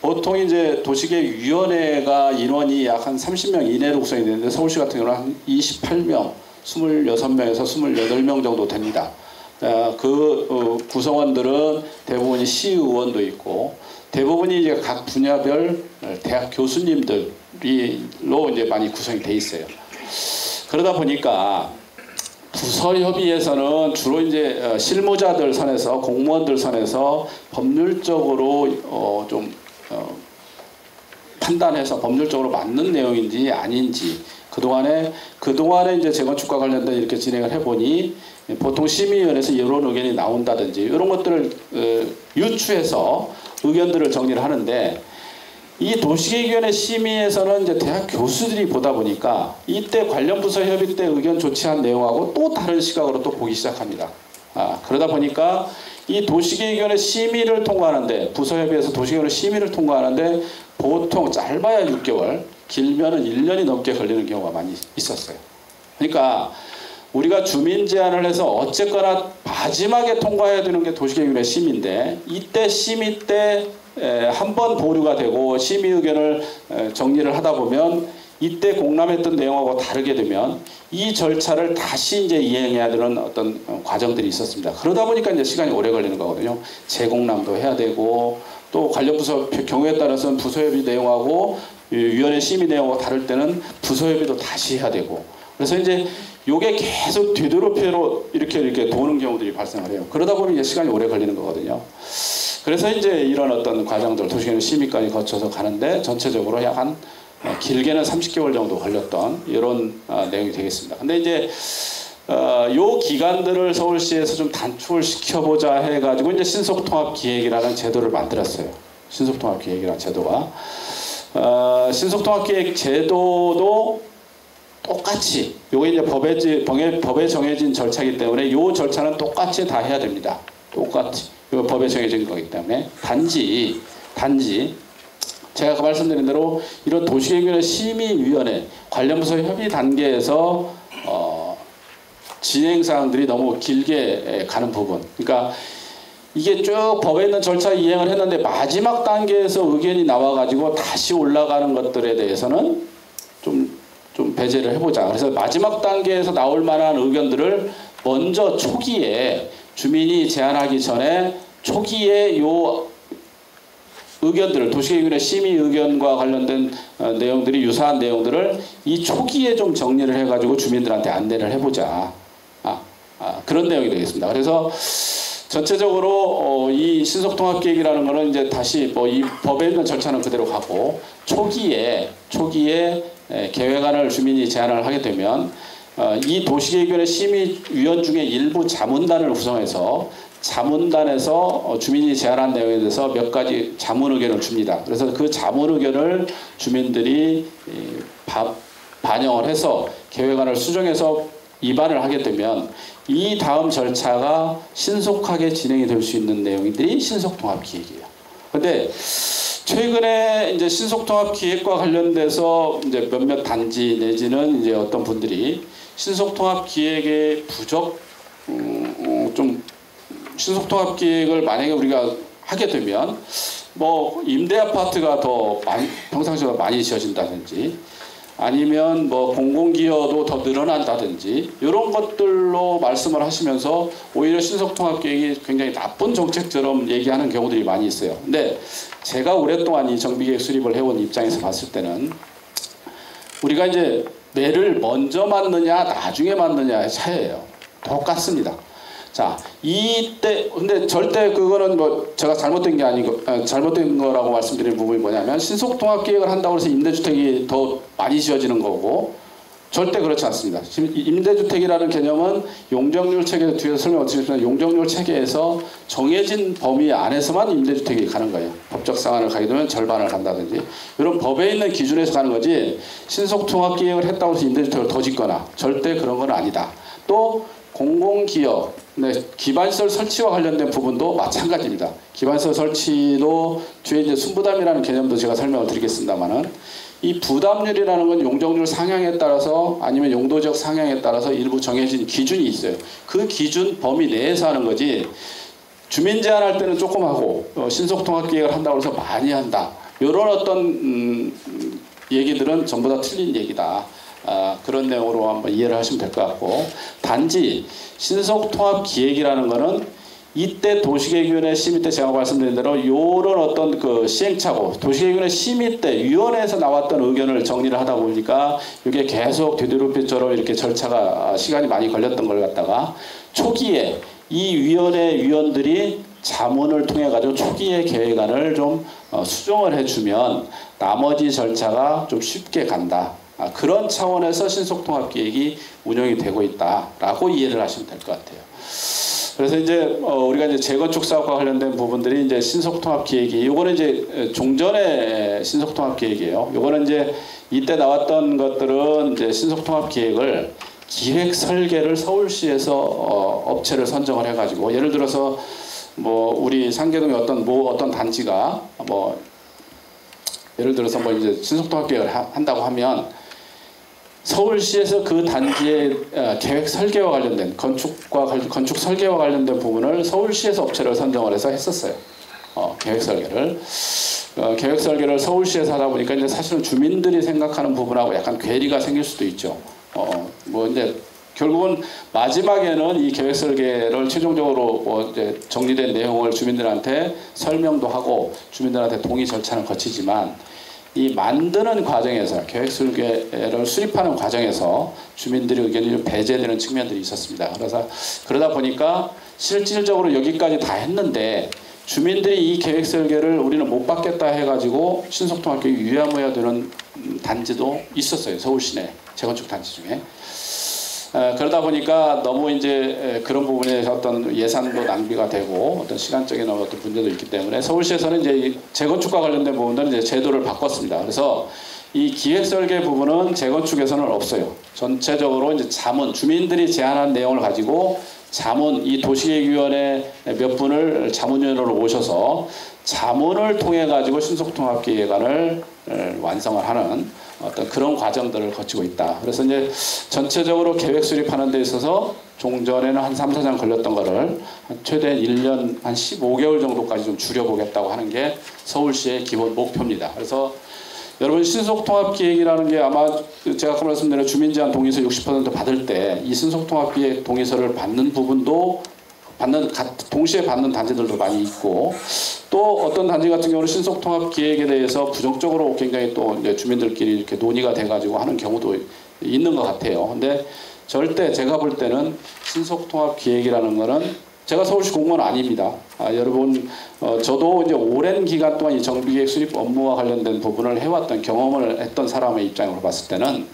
보통 이제 도시계획위원회가 인원이 약 한 30명 이내로 구성이 되는데 서울시 같은 경우는 한 28명 26명에서 28명 정도 됩니다. 그 구성원들은 대부분이 시의원도 있고 대부분이 이제 각 분야별 대학 교수님들로 이제 많이 구성이 돼 있어요. 그러다 보니까 부서협의에서는 주로 이제 실무자들 선에서 공무원들 선에서 법률적으로 좀 판단해서 법률적으로 맞는 내용인지 아닌지 그동안에 이제 재건축과 관련된 이렇게 진행을 해보니 보통 심의위원회에서 이런 의견이 나온다든지 이런 것들을 유추해서 의견들을 정리를 하는데 이 도시계획위원회 심의에서는 이제 대학 교수들이 보다 보니까 이때 관련 부서 협의 때 의견 조치한 내용하고 또 다른 시각으로 또 보기 시작합니다. 그러다 보니까 이 도시계획위원회 심의를 통과하는데 부서협의에서 도시계획위원회 심의를 통과하는데 보통 짧아야 6개월 길면은 1년이 넘게 걸리는 경우가 많이 있었어요. 그러니까 우리가 주민 제안을 해서 어쨌거나 마지막에 통과해야 되는 게 도시계획위원회 심의인데 이때 심의 때 한 번 보류가 되고 심의 의견을 정리를 하다 보면 이때 공람했던 내용하고 다르게 되면 이 절차를 다시 이제 이행해야 되는 어떤 과정들이 있었습니다. 그러다 보니까 이제 시간이 오래 걸리는 거거든요. 재공람도 해야 되고 또 관련 부서 경우에 따라서는 부서협의 내용하고 위원회 심의 내용하고 다를 때는 부서협의도 다시 해야 되고 그래서 이제 요게 계속 뒤돌아표로 이렇게 도는 경우들이 발생을 해요. 그러다 보면 이제 시간이 오래 걸리는 거거든요. 그래서 이제 이런 어떤 과정들 도시계획 심의까지 거쳐서 가는데 전체적으로 약 한 길게는 30개월 정도 걸렸던 이런 내용이 되겠습니다. 근데 이제 요 기간들을 서울시에서 좀 단축을 시켜보자 해가지고 이제 신속통합기획이라는 제도를 만들었어요. 신속통합기획이라는 제도가 신속통합기획 제도도 똑같이 요게 이제 법에 정해진 절차이기 때문에 요 절차는 똑같이 다 해야 됩니다. 똑같이 요 법에 정해진 거기 때문에 단지 제가 아까 말씀드린 대로 이런 도시계획위원회 심의위원회 관련 부서 협의 단계에서 진행 사항들이 너무 길게 가는 부분. 그러니까 이게 쭉 법에 있는 절차 이행을 했는데 마지막 단계에서 의견이 나와가지고 다시 올라가는 것들에 대해서는 좀 배제를 해보자. 그래서 마지막 단계에서 나올 만한 의견들을 먼저 초기에 주민이 제안하기 전에 초기에 요 의견들을 도시계획위원회 심의 의견과 관련된 내용들이 유사한 내용들을 이 초기에 좀 정리를 해가지고 주민들한테 안내를 해보자. 그런 내용이 되겠습니다. 그래서 전체적으로 이 신속통합기획이라는 거는 이제 다시 이 법에 있는 절차는 그대로 가고 초기에 계획안을 주민이 제안을 하게 되면 이 도시계획위원회 심의위원 중에 일부 자문단을 구성해서 자문단에서 주민이 제안한 내용에 대해서 몇 가지 자문 의견을 줍니다. 그래서 그 자문 의견을 주민들이 반영을 해서 계획안을 수정해서 입안을 하게 되면 이 다음 절차가 신속하게 진행이 될 수 있는 내용들이 신속통합기획이에요. 그런데 최근에 이제 신속통합기획과 관련돼서 이제 몇몇 단지 내지는 이제 어떤 분들이 신속통합기획의 신속통합기획을 만약에 우리가 하게 되면 임대아파트가 더 평상시보다 많이 지어진다든지 아니면 공공기여도 더 늘어난다든지 이런 것들로 말씀을 하시면서 오히려 신속통합계획이 굉장히 나쁜 정책처럼 얘기하는 경우들이 많이 있어요. 근데 제가 오랫동안 이 정비계획 수립을 해온 입장에서 봤을 때는 우리가 이제 매를 먼저 맞느냐 나중에 맞느냐의 차이예요. 똑같습니다. 자, 이때 근데 절대 그거는 뭐 제가 잘못된 게 아니고 잘못된 거라고 말씀드릴 부분이 뭐냐면 신속통합계획을 한다고 해서 임대주택이 더 많이 지어지는 거고 절대 그렇지 않습니다. 지금 임대주택이라는 개념은 용적률 체계 뒤에서 설명 드리겠지만 용적률 체계에서 정해진 범위 안에서만 임대주택이 가는 거예요. 법적 상한을 가게 되면 절반을 간다든지 이런 법에 있는 기준에서 가는 거지 신속통합계획을 했다고 해서 임대주택을 더 짓거나 절대 그런 건 아니다. 또 공공기업, 기반시설 설치와 관련된 부분도 마찬가지입니다. 기반시설 설치도 뒤에 이제 순부담이라는 개념도 제가 설명을 드리겠습니다만은 이 부담률이라는 건 용적률 상향에 따라서 아니면 용도적 상향에 따라서 일부 정해진 기준이 있어요. 그 기준 범위 내에서 하는 거지 주민 제한할 때는 조금 하고 신속통합계획을 한다고 해서 많이 한다. 이런 어떤 얘기들은 전부 다 틀린 얘기다. 그런 내용으로 한번 이해를 하시면 될 것 같고 단지 신속통합기획이라는 거는 이때 도시계획위원회 심의 때 제가 말씀드린 대로 이런 어떤 그 시행착오 도시계획위원회 심의 때 위원회에서 나왔던 의견을 정리를 하다 보니까 이게 계속 되돌이표처럼 이렇게 절차가 시간이 많이 걸렸던 걸 갖다가 초기에 이 위원회 위원들이 자문을 통해 가지고 초기의 계획안을 좀 수정을 해주면 나머지 절차가 좀 쉽게 간다. 그런 차원에서 신속통합계획이 운영이 되고 있다라고 이해를 하시면 될 것 같아요. 그래서 이제 우리가 이제 재건축 사업과 관련된 부분들이 이제 신속통합계획이 요거는 이제 종전의 신속통합계획이에요. 요거는 이제 이때 나왔던 것들은 이제 신속통합계획을 기획 설계를 서울시에서 업체를 선정을 해가지고 예를 들어서 뭐 우리 상계동의 어떤 단지가 뭐 예를 들어서 뭐 이제 신속통합계획을 한다고 하면 서울시에서 그 단지의 계획 설계와 관련된 건축 설계와 관련된 부분을 서울시에서 업체를 선정을 해서 했었어요. 계획 설계를 서울시에서 하다 보니까 이제 사실은 주민들이 생각하는 부분하고 약간 괴리가 생길 수도 있죠. 뭐 이제 결국은 마지막에는 이 계획 설계를 최종적으로 뭐 이제 정리된 내용을 주민들한테 설명도 하고 주민들한테 동의 절차를 거치지만 이 만드는 과정에서 계획 설계를 수립하는 과정에서 주민들의 의견이 좀 배제되는 측면들이 있었습니다. 그래서 그러다 보니까 실질적으로 여기까지 다 했는데 주민들이 이 계획 설계를 우리는 못 받겠다 해가지고 신속통합계획이 유야무야 되는 단지도 있었어요. 서울 시내 재건축 단지 중에. 그러다 보니까 너무 이제 그런 부분에서 어떤 예산도 낭비가 되고 어떤 시간적인 어떤 문제도 있기 때문에 서울시에서는 이제 재건축과 관련된 부분들은 이제 제도를 바꿨습니다. 그래서 이 기획 설계 부분은 재건축에서는 없어요. 전체적으로 이제 자문, 주민들이 제안한 내용을 가지고 자문, 이 도시계획위원회 몇 분을 자문위원으로 모셔서 자문을 통해 가지고 신속통합계획안을 완성을 하는 어떤 그런 과정들을 거치고 있다. 그래서 이제 전체적으로 계획 수립하는 데 있어서 종전에는 한 3, 4년 걸렸던 거를 최대 1년 한 15개월 정도까지 좀 줄여보겠다고 하는 게 서울시의 기본 목표입니다. 그래서 여러분 신속통합기획이라는 게 아마 제가 아까 말씀드린 주민제한 동의서 60% 받을 때 이 신속통합기획 동의서를 받는 부분도 동시에 받는 단지들도 많이 있고 또 어떤 단지 같은 경우는 신속통합기획에 대해서 부정적으로 굉장히 또 이제 주민들끼리 이렇게 논의가 돼가지고 하는 경우도 있는 것 같아요. 근데 절대 제가 볼 때는 신속통합기획이라는 거는 제가 서울시 공무원 아닙니다. 여러분 저도 이제 오랜 기간 동안 이 정비계획 수립 업무와 관련된 부분을 해왔던 경험을 했던 사람의 입장으로 봤을 때는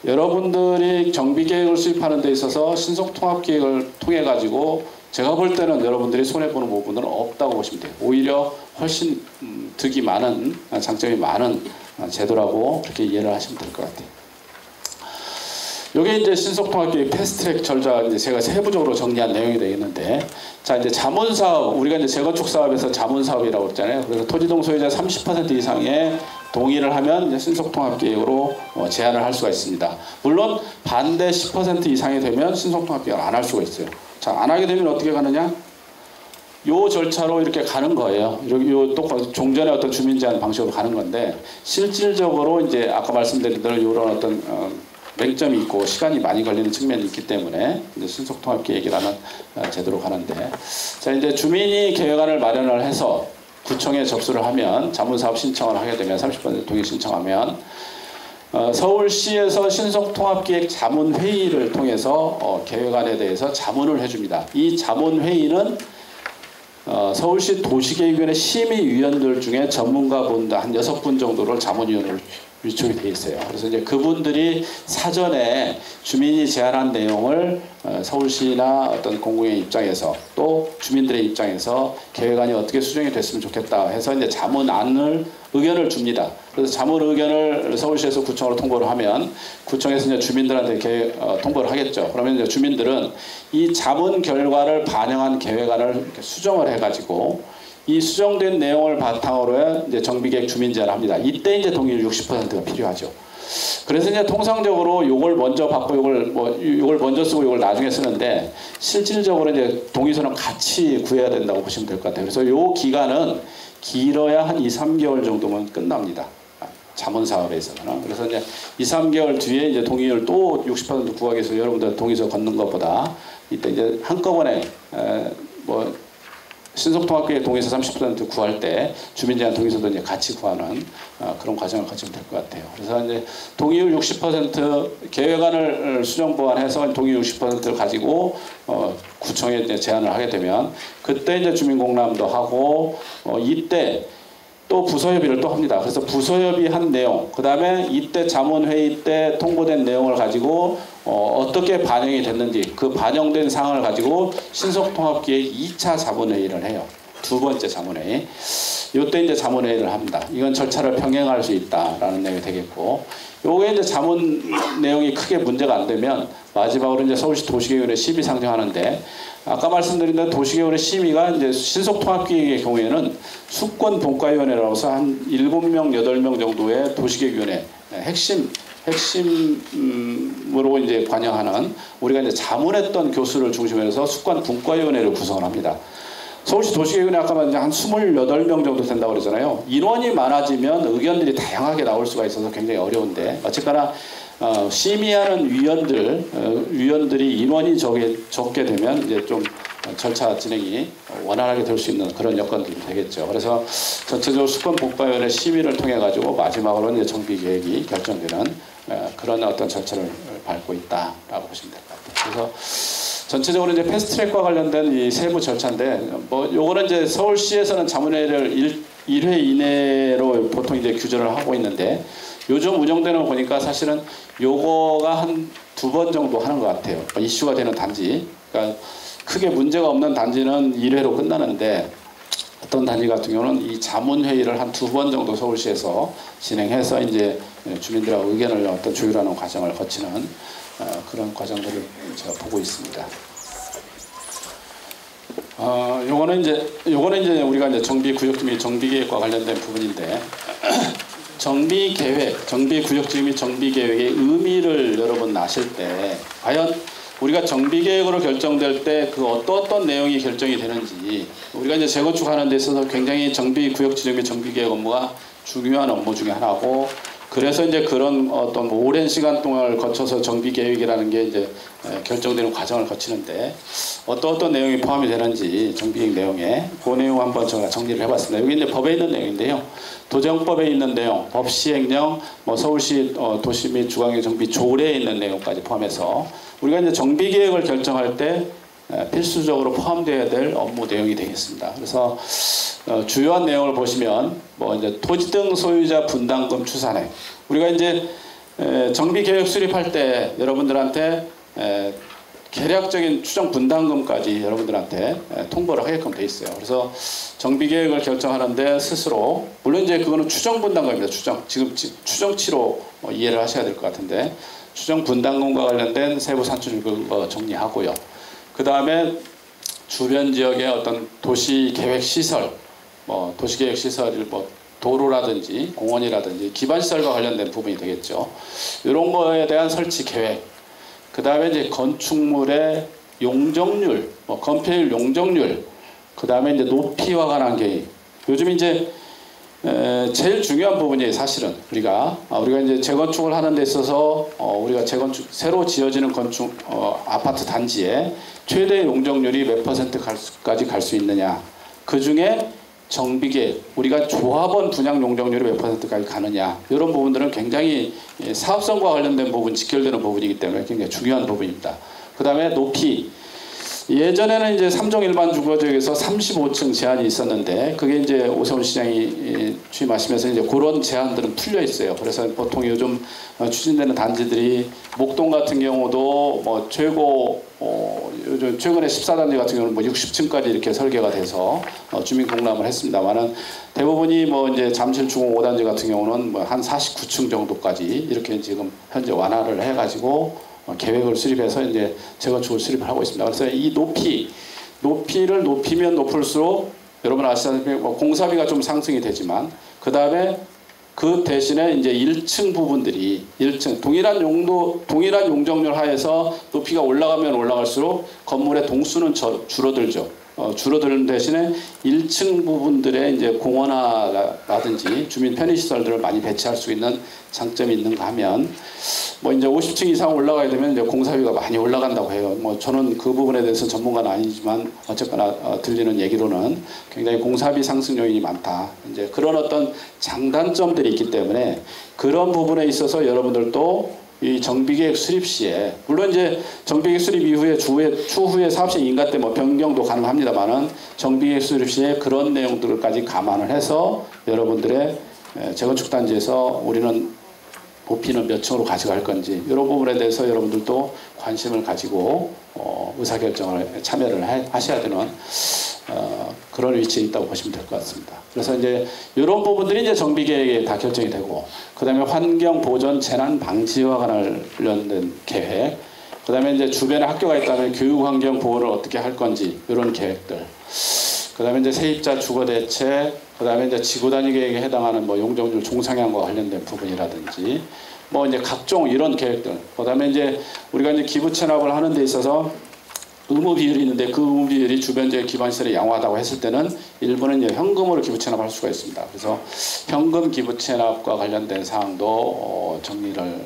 여러분들이 정비계획을 수립하는 데 있어서 신속통합기획을 통해 가지고 제가 볼 때는 여러분들이 손해보는 부분은 없다고 보시면 돼요. 오히려 훨씬 득이 많은, 장점이 많은 제도라고 그렇게 이해를 하시면 될 것 같아요. 이게 이제 신속통합계획 패스트트랙 절차 이제 제가 세부적으로 정리한 내용이 되겠는데, 자 이제 자문사업, 우리가 이제 재건축 사업에서 자문사업이라고 그랬잖아요. 그래서 토지동 소유자 30% 이상의 동의를 하면 이제 신속통합계획으로 제안을 할 수가 있습니다. 물론 반대 10% 이상이 되면 신속통합계획을 안 할 수가 있어요. 자, 안 하게 되면 어떻게 가느냐? 요 절차로 이렇게 가는 거예요. 요 또 종전의 어떤 주민 제한 방식으로 가는 건데 실질적으로 이제 아까 말씀드린 대로 이런 어떤 맹점이 있고 시간이 많이 걸리는 측면이 있기 때문에 이제 신속통합계획이라는 제도로 가는데, 자 이제 주민이 계획안을 마련을 해서 구청에 접수를 하면 자문사업 신청을 하게 되면 30% 동의 신청하면 서울시에서 신속통합기획 자문회의를 통해서 계획안에 대해서 자문을 해줍니다. 이 자문회의는 서울시 도시계획위원회 심의위원들 중에 전문가분들 한 6분 정도를 자문위원으로 위촉이 되어 있어요. 그래서 이제 그분들이 사전에 주민이 제안한 내용을 서울시나 어떤 공공의 입장에서 또 주민들의 입장에서 계획안이 어떻게 수정이 됐으면 좋겠다 해서 이제 자문안을 의견을 줍니다. 그래서 자문 의견을 서울시에서 구청으로 통보를 하면 구청에서 이제 주민들한테 통보를 하겠죠. 그러면 이제 주민들은 이 자문 결과를 반영한 계획안을 이렇게 수정을 해가지고 이 수정된 내용을 바탕으로 이제 정비계획 주민 제안을 합니다. 이때 이제 동의율 60%가 필요하죠. 그래서 이제 통상적으로 요걸 먼저 받고 요걸 먼저 쓰고 요걸 나중에 쓰는데 실질적으로 이제 동의서는 같이 구해야 된다고 보시면 될 것 같아요. 그래서 요 기간은 길어야 한 2, 3개월 정도면 끝납니다. 자문 사업에 있어서는. 그래서 이제 2, 3개월 뒤에 이제 동의율 또 60% 구하기 위해서 여러분들 동의서 걷는 것보다 이때 이제 한꺼번에 신속통합계획 동의서 30% 구할 때 주민제한 동의서도 이제 같이 구하는 그런 과정을 거치면 될 것 같아요. 그래서 이제 동의율 60% 계획안을 수정 보완해서 동의율 60%를 가지고 구청에 이제 제안을 하게 되면 그때 이제 주민공람도 하고 이때 또 부서협의를 또 합니다. 그래서 부서협의한 내용, 그 다음에 이때 자문회의 때 통보된 내용을 가지고 어떻게 반영이 됐는지 그 반영된 사항을 가지고 신속통합기획 2차 자문회의를 해요. 두 번째 자문회의. 이때 이제 자문회의를 합니다. 이건 절차를 병행할 수 있다라는 내용이 되겠고, 요게 이제 자문 내용이 크게 문제가 안 되면 마지막으로 이제 서울시 도시계획위원회 심의 상정하는데, 아까 말씀드린 대로 도시계획위원회 심의가 이제 신속통합기획의 경우에는 수권 분과위원회라고서 한 7명, 8명 정도의 도시계획위원회 핵심으로 이제 관여하는 우리가 이제 자문했던 교수를 중심으로 해서 수권 분과위원회를 구성을 합니다. 서울시 도시계획위원회 아까 한 28명 정도 된다고 그러잖아요. 인원이 많아지면 의견들이 다양하게 나올 수가 있어서 굉장히 어려운데 어쨌거나 심의하는 위원들이 인원이 적게 되면 이제 좀 절차 진행이 원활하게 될 수 있는 그런 여건들이 되겠죠. 그래서 전체적으로 수권 분과위원회 심의를 통해 가지고 마지막으로 이제 정비계획이 결정되는 그런 어떤 절차를 밟고 있다라고 보시면 될 것 같아요. 그래서 전체적으로 이제 패스트트랙과 관련된 이 세부 절차인데, 요거는 이제 서울시에서는 자문회의를 1회 이내로 보통 이제 규정을 하고 있는데, 요즘 운영되는 거 보니까 사실은 요거가 한 2번 정도 하는 것 같아요. 이슈가 되는 단지. 그러니까 크게 문제가 없는 단지는 1회로 끝나는데, 어떤 단지 같은 경우는 이 자문회의를 한 2번 정도 서울시에서 진행해서 이제 주민들하고 의견을 어떤 조율하는 과정을 거치는 그런 과정들을 제가 보고 있습니다. 요거는 이제 우리가 이제 정비구역지 및 정비계획과 관련된 부분인데, 정비구역지 및 정비계획의 의미를 여러분 아실 때 과연 우리가 정비계획으로 결정될 때 그 어떤 내용이 결정이 되는지, 우리가 이제 재건축하는 데 있어서 굉장히 정비구역 지정 및 정비계획 업무가 중요한 업무 중에 하나고, 그래서 이제 그런 어떤 오랜 시간 동안을 거쳐서 정비계획이라는 게 이제 결정되는 과정을 거치는데 어떤 내용이 포함이 되는지 정비계획 내용에 그 내용 한번 제가 정리를 해봤습니다. 여기 이제 법에 있는 내용인데요. 도정법에 있는 내용, 법 시행령, 서울시 도시 및 주거환경 정비 조례에 있는 내용까지 포함해서 우리가 이제 정비계획을 결정할 때 필수적으로 포함되어야 될 업무 내용이 되겠습니다. 그래서 주요한 내용을 보시면 이제 토지 등 소유자 분담금 추산액, 우리가 이제 정비계획 수립할 때 여러분들한테 계략적인 추정 분담금까지 여러분들한테 통보를 하게끔 돼 있어요. 그래서 정비계획을 결정하는데 스스로, 물론 이제 그거는 추정 분담금입니다. 지금 추정치로 이해를 하셔야 될 것 같은데, 추정 분담금과 관련된 세부 산출금 정리하고요. 그 다음에 주변 지역의 어떤 도시계획 시설, 도시계획 시설을 도로라든지 공원이라든지 기반시설과 관련된 부분이 되겠죠. 이런 거에 대한 설치 계획, 그 다음에 이제 건축물의 용적률, 건폐율 용적률, 그 다음에 이제 높이와 관한 계획. 요즘 이제 제일 중요한 부분이 사실은 우리가 이제 재건축을 하는 데 있어서 우리가 새로 지어지는 건축 아파트 단지에 최대 용적률이 몇 %까지 갈 수 있느냐. 그 중에 정비계획, 우리가 조합원 분양 용적률이 몇 %까지 가느냐, 이런 부분들은 굉장히 사업성과 관련된 부분, 직결되는 부분이기 때문에 굉장히 중요한 부분입니다. 그 다음에 높이. 예전에는 이제 3종 일반 주거지역에서 35층 제한이 있었는데, 그게 이제 오세훈 시장이 취임하시면서 이제 그런 제한들은 풀려 있어요. 그래서 보통 요즘 추진되는 단지들이 목동 같은 경우도 뭐 최고 요즘 최근에 14단지 같은 경우는 뭐 60층까지 이렇게 설계가 돼서 주민 공람을 했습니다만은, 대부분이 뭐 이제 잠실 중흥 5단지 같은 경우는 뭐 한 49층 정도까지 이렇게 지금 현재 완화를 해가지고 계획을 수립해서 이제 재건축을 수립을 하고 있습니다. 그래서 이 높이를 높이면 높을수록 여러분 아시다시피 공사비가 좀 상승이 되지만, 그 다음에 그 대신에 이제 1층 부분들이 1층 동일한 용적률 하에서 높이가 올라가면 올라갈수록 건물의 동수는 줄어들죠. 줄어드는 대신에 1층 부분들의 이제 공원화라든지 주민 편의시설들을 많이 배치할 수 있는 장점이 있는가 하면, 뭐 이제 50층 이상 올라가야 되면 이제 공사비가 많이 올라간다고 해요. 뭐 저는 그 부분에 대해서 전문가는 아니지만 어쨌거나 들리는 얘기로는 굉장히 공사비 상승 요인이 많다. 이제 그런 어떤 장단점들이 있기 때문에 그런 부분에 있어서 여러분들도 이 정비계획 수립 시에, 물론 이제 정비계획 수립 이후에 추후에 사업시행 인가 때 뭐 변경도 가능합니다만은, 정비계획 수립 시에 그런 내용들까지 감안을 해서 여러분들의 재건축 단지에서 우리는 높이는 몇 층으로 가져갈 건지, 이런 부분에 대해서 여러분들도 관심을 가지고 의사결정을 참여를 하셔야 되는 그런 위치에 있다고 보시면 될 것 같습니다. 그래서 이제 이런 부분들이 이제 정비계획에 다 결정이 되고, 그 다음에 환경 보전 재난 방지와 관련된 계획, 그 다음에 이제 주변에 학교가 있다면 교육 환경 보호를 어떻게 할 건지 이런 계획들, 그 다음에 이제 세입자 주거 대책, 그 다음에 이제 지구 단위 계획에 해당하는 뭐 용적률 종상향과 관련된 부분이라든지 뭐 이제 각종 이런 계획들, 그 다음에 이제 우리가 이제 기부 체납을 하는 데 있어서 의무 비율이 있는데, 그 의무 비율이 주변 지역 기반 시설이 양호하다고 했을 때는 일부는 이제 현금으로 기부 체납할 수가 있습니다. 그래서 현금 기부 체납과 관련된 사항도 정리를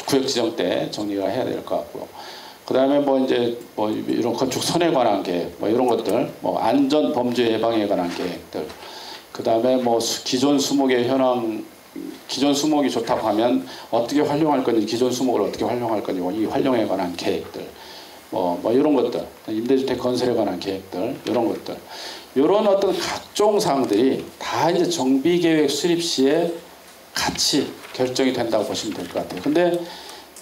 구역 지정 때 정리가 해야 될 것 같고요. 그 다음에 뭐 이제 뭐 이런 건축 선에 관한 계획, 뭐 이런 것들, 뭐 안전 범죄 예방에 관한 계획들, 그 다음에 뭐 기존 수목의 현황, 기존 수목이 좋다고 하면 어떻게 활용할 건지, 기존 수목을 어떻게 활용할 건지, 뭐 이 활용에 관한 계획들, 뭐 이런 것들, 임대주택 건설에 관한 계획들, 이런 것들, 이런 어떤 각종 사항들이 다 이제 정비계획 수립 시에 같이 결정이 된다고 보시면 될 것 같아요. 근데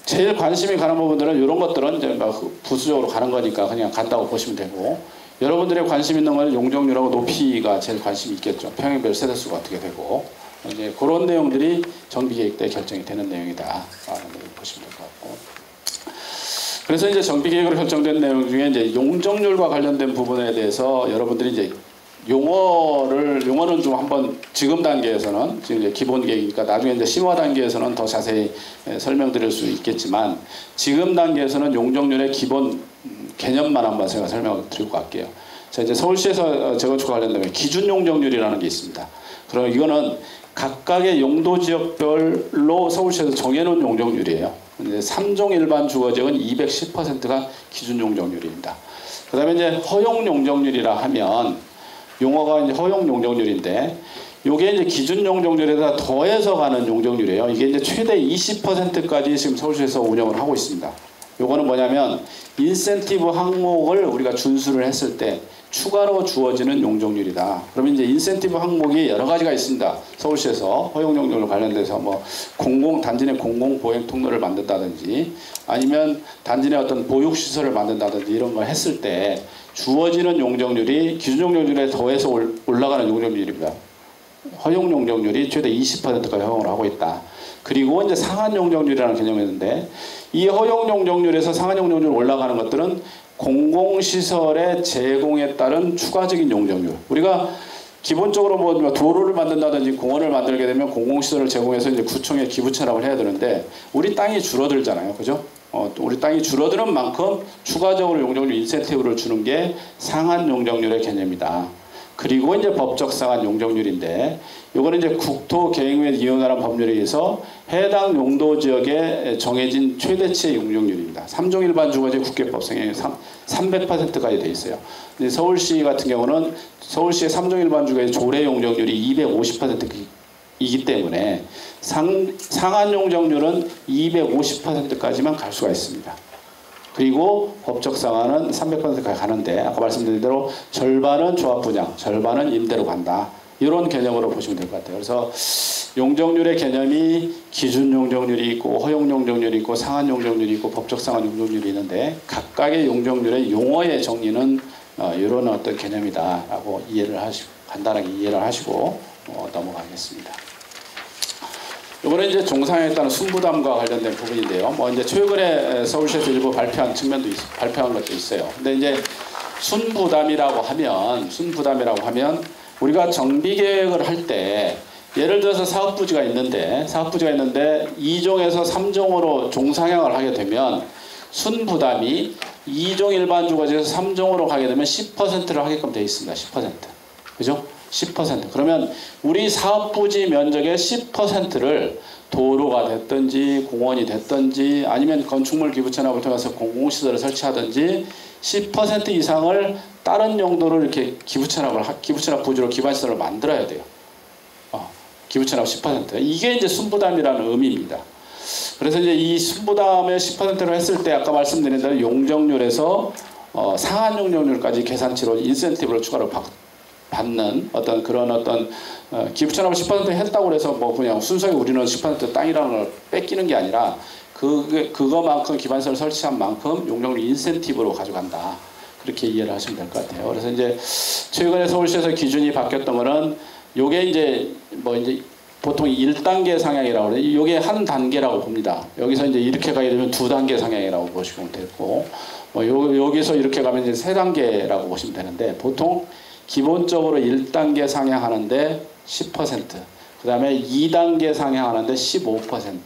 제일 관심이 가는 부분들은 이런 것들은 이제 부수적으로 가는 거니까 그냥 간다고 보시면 되고, 여러분들의 관심 있는 건 용적률하고 높이가 제일 관심이 있겠죠. 평형별 세대수가 어떻게 되고, 이제 그런 내용들이 정비계획 때 결정이 되는 내용이다 라는 걸 보시면 될 것 같고, 그래서 이제 정비계획으로 결정된 내용 중에 이제 용적률과 관련된 부분에 대해서 여러분들이 이제 용어는 좀 한번 지금 단계에서는, 지금 이제 기본 계획이니까 나중에 이제 심화 단계에서는 더 자세히 설명드릴 수 있겠지만, 지금 단계에서는 용적률의 기본 개념만 한번 제가 설명을 드리고 갈게요. 자, 이제 서울시에서 재건축과 관련되면 기준 용적률이라는 게 있습니다. 그럼 이거는 각각의 용도 지역별로 서울시에서 정해놓은 용적률이에요. 근데 3종 일반 주거지역은 210%가 기준 용적률입니다. 그 다음에 이제 허용 용적률이라 하면, 용어가 이제 허용 용적률인데, 요게 이제 기준 용적률에다 더해서 가는 용적률이에요. 이게 이제 최대 20%까지 지금 서울시에서 운영을 하고 있습니다. 요거는 뭐냐면, 인센티브 항목을 우리가 준수를 했을 때 추가로 주어지는 용적률이다. 그러면 이제 인센티브 항목이 여러 가지가 있습니다. 서울시에서 허용 용적률 관련돼서 뭐 단지 내 공공 보행 통로를 만든다든지, 아니면 단지 내 어떤 보육시설을 만든다든지 이런 걸 했을 때 주어지는 용적률이 기준 용적률에 더해서 올라가는 용적률입니다. 허용 용적률이 최대 20%까지 허용을 하고 있다. 그리고 이제 상한 용적률이라는 개념이 있는데, 이 허용 용적률에서 상한 용적률 올라가는 것들은 공공시설의 제공에 따른 추가적인 용적률. 우리가 기본적으로 뭐 도로를 만든다든지 공원을 만들게 되면 공공시설을 제공해서 이제 구청에 기부 체납을 해야 되는데, 우리 땅이 줄어들잖아요. 그죠? 우리 땅이 줄어드는 만큼 추가적으로 용적률 인센티브를 주는 게 상한 용적률의 개념이다. 그리고 이제 법적 상한 용적률인데 요거는 이제 국토계획 이용하는 법률에 의해서 해당 용도 지역에 정해진 최대치의 용적률입니다. 3종 일반 주거지 국계법 상에 300%까지 돼 있어요. 근데 서울시 같은 경우는 서울시의 3종 일반 주거의 조례 용적률이 250%이기 때문에 상한 용적률은 250%까지만 갈 수가 있습니다. 그리고 법적 상한은 300%까지 가는데 아까 말씀드린 대로 절반은 조합 분양, 절반은 임대로 간다. 이런 개념으로 보시면 될 것 같아요. 그래서 용적률의 개념이 기준 용적률이 있고 허용 용적률이 있고 상한 용적률이 있고 법적 상한 용적률이 있는데 각각의 용적률의 용어의 정리는 이런 어떤 개념이다라고 간단하게 이해를 하시고 넘어가겠습니다. 이거는 이제 종상에 따른 순부담과 관련된 부분인데요. 뭐 이제 최근에 서울시에서 일부 발표한 것도 있어요. 근데 이제 순부담이라고 하면 우리가 정비 계획을 할 때 예를 들어서 사업부지가 있는데 2종에서 3종으로 종상향을 하게 되면 순부담이 2종 일반 주거지에서 3종으로 가게 되면 10%를 하게끔 되어 있습니다. 10%. 그죠? 10%. 그러면 우리 사업부지 면적의 10%를 도로가 됐든지 공원이 됐든지 아니면 건축물 기부천합을 통해서 공공시설을 설치하든지 10% 이상을 다른 용도로 이렇게 기부천합 부지로 기반시설을 만들어야 돼요. 기부천합 10%. 이게 이제 순부담이라는 의미입니다. 그래서 이제 이 순부담의 10%를 했을 때 아까 말씀드린 대로 용적률에서 상한 용적률까지 계산치로 인센티브를 추가로 받는 그런 기부천합을 10% 했다고 해서 뭐 그냥 순수하게 우리는 10% 땅이라는 걸 뺏기는 게 아니라 그거만큼 기반시설을 설치한 만큼 용적률 인센티브로 가져간다. 그렇게 이해를 하시면 될 것 같아요. 그래서 이제 최근에 서울시에서 기준이 바뀌었던 거는 요게 이제 보통 1단계 상향이라고 그래요. 요게 한 단계라고 봅니다. 여기서 이제 이렇게 가게 되면 2단계 상향이라고 보시면 되고 여기서 이렇게 가면 이제 3단계라고 보시면 되는데 보통 기본적으로 1단계 상향하는데 10%, 그 다음에 2단계 상향하는데 15%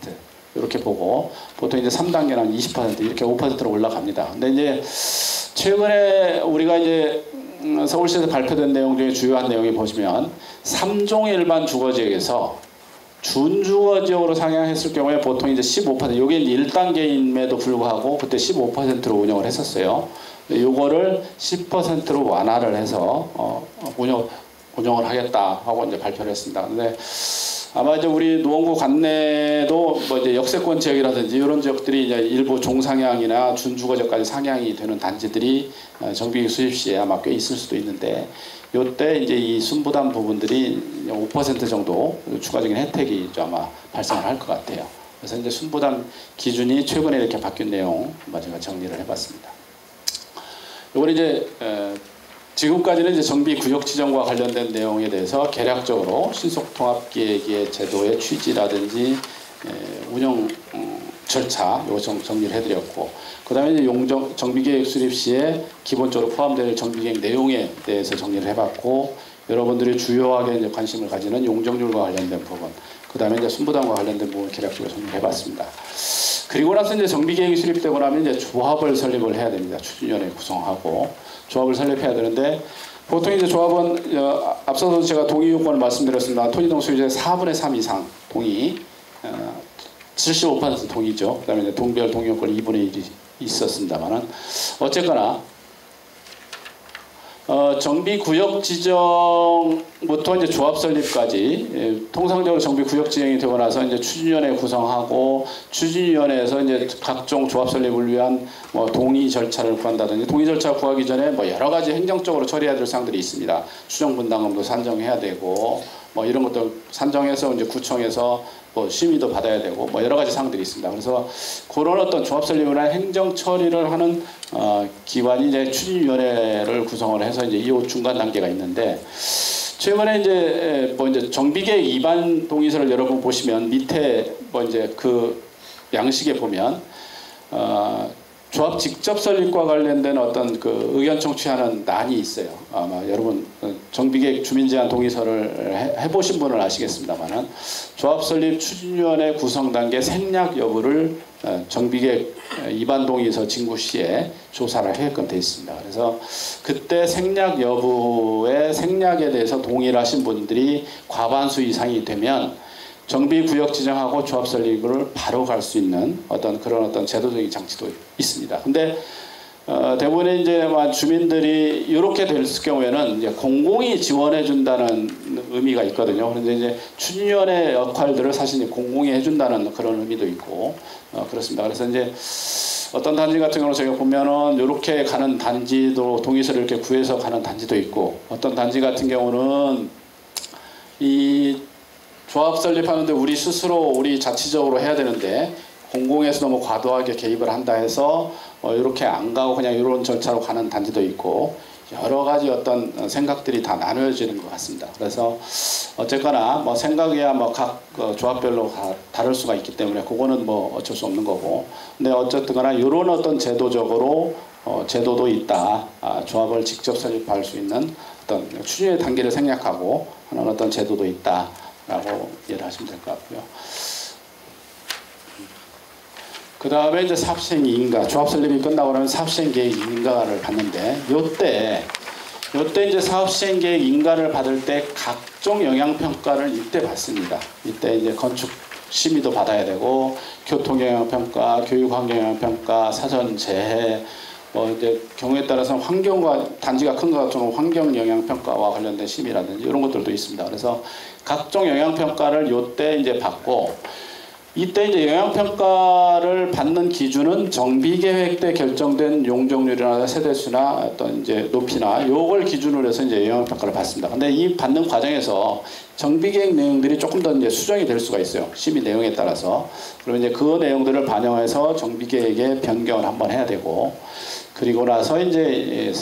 이렇게 보고 보통 이제 3단계는 20% 이렇게 5%로 올라갑니다. 근데 이제 최근에 우리가 이제 서울시에서 발표된 내용 중에 주요한 내용이 보시면 3종 일반 주거지역에서 준주거지역으로 상향했을 경우에 보통 이제 15%, 이게 1단계임에도 불구하고 그때 15%로 운영을 했었어요. 요거를 10%로 완화를 해서 운영을 하겠다 하고 이제 발표를 했습니다. 근데 아마 이제 우리 노원구 관내도 뭐 이제 역세권 지역이라든지 이런 지역들이 이제 일부 종상향이나 준주거지역까지 상향이 되는 단지들이 정비 수립 시에 아마 꽤 있을 수도 있는데 요때 이제 이 순부담 부분들이 5% 정도 추가적인 혜택이 아마 발생을 할 것 같아요. 그래서 이제 순부담 기준이 최근에 이렇게 바뀐 내용 제가 정리를 해봤습니다. 요건 이제 지금까지는 이제 정비 구역 지정과 관련된 내용에 대해서 개략적으로 신속통합기획의 제도의 취지라든지 운영 절차 요거 정리를 해드렸고 그 다음에 이제 정비계획 수립 시에 기본적으로 포함될 정비계획 내용에 대해서 정리를 해봤고 여러분들이 주요하게 이제 관심을 가지는 용적률과 관련된 부분 그 다음에 이제 순부담과 관련된 부분 개략적으로 정리해봤습니다. 그리고 나서 이제 정비계획이 수립되고 나면 이제 조합을 설립을 해야 됩니다. 추진위원회 구성하고 조합을 설립해야 되는데 보통 이제 조합은 앞서서 제가 동의 요건을 말씀드렸습니다. 토지동 소유자의 4분의 3 이상 동의, 75% 동의죠. 그다음에 이제 동별 동의 요건 2분의 1이 있었습니다만은 어쨌거나 정비구역 지정부터 이제 조합 설립까지 통상적으로 정비구역 지정이 되고 나서 이제 추진위원회 구성하고 추진위원회에서 이제 각종 조합 설립을 위한 뭐 동의 절차를 구한다든지 동의 절차 구하기 전에 뭐 여러 가지 행정적으로 처리해야 될 사항들이 있습니다. 추정 분담금도 산정해야 되고 뭐 이런 것도 산정해서 이제 구청에서 뭐 심의도 받아야 되고 뭐 여러 가지 사항들이 있습니다. 그래서 그런 어떤 조합 설립이나 행정 처리를 하는 기관이 이제 추진위원회를 구성을 해서 이제 이 중간 단계가 있는데 최근에 이제 뭐 이제 정비계획 입안 동의서를 여러분 보시면 밑에 뭐 이제 그 양식에 보면 조합 직접 설립과 관련된 어떤 그 의견 청취하는 난이 있어요. 아마 여러분 정비계획 주민제한 동의서를 해보신 분은 아시겠습니다만은 조합 설립 추진위원회 구성 단계 생략 여부를 정비계획 위반 동의서 진구 시에 조사를 하게끔 되어 있습니다. 그래서 그때 생략 여부의 생략에 대해서 동의를 하신 분들이 과반수 이상이 되면 정비구역 지정하고 조합 설립을 바로 갈 수 있는 그런 어떤 제도적인 장치도 있습니다. 근데 대부분의 이제 주민들이 이렇게 될 경우에는 이제 공공이 지원해 준다는 의미가 있거든요. 그런데 이제 추진위원회 역할들을 사실 공공이 해준다는 그런 의미도 있고 그렇습니다. 그래서 이제 어떤 단지 같은 경우는 저희가 보면은 이렇게 가는 단지도 동의서를 이렇게 구해서 가는 단지도 있고 어떤 단지 같은 경우는 이 조합 설립하는데 우리 스스로 우리 자치적으로 해야 되는데 공공에서 너무 과도하게 개입을 한다 해서 이렇게 안 가고 그냥 이런 절차로 가는 단지도 있고 여러 가지 어떤 생각들이 다 나누어지는 것 같습니다. 그래서 어쨌거나 생각이야 각 조합별로 다를 수가 있기 때문에 그거는 어쩔 수 없는 거고 근데 어쨌든간에 이런 어떤 제도적으로 제도도 있다. 조합을 직접 설립할 수 있는 어떤 추진의 단계를 생략하고 하는 어떤 제도도 있다라고 이해를 하시면 될 것 같고요. 그 다음에 이제 사업시행 인가, 조합 설립이 끝나고 나면 사업시행 계획 인가를 받는데, 요때 이제 사업시행 계획 인가를 받을 때 각종 영향평가를 이때 받습니다. 이때 이제 건축 심의도 받아야 되고, 교통 영향평가, 교육 환경 영향평가, 사전 재해, 이제 경우에 따라서 환경과 단지가 큰 것 같으면 환경 영향평가와 관련된 심의라든지 이런 것들도 있습니다. 그래서 각종 영향평가를 요때 이제 받고, 이때 이제 영향평가를 받는 기준은 정비계획 때 결정된 용적률이나 세대수나 어떤 이제 높이나 요걸 기준으로 해서 이제 영향평가를 받습니다. 근데 이 받는 과정에서 정비계획 내용들이 조금 더 이제 수정이 될 수가 있어요. 심의 내용에 따라서. 그러면 이제 그 내용들을 반영해서 정비계획에 변경을 한번 해야 되고, 그리고 나서 이제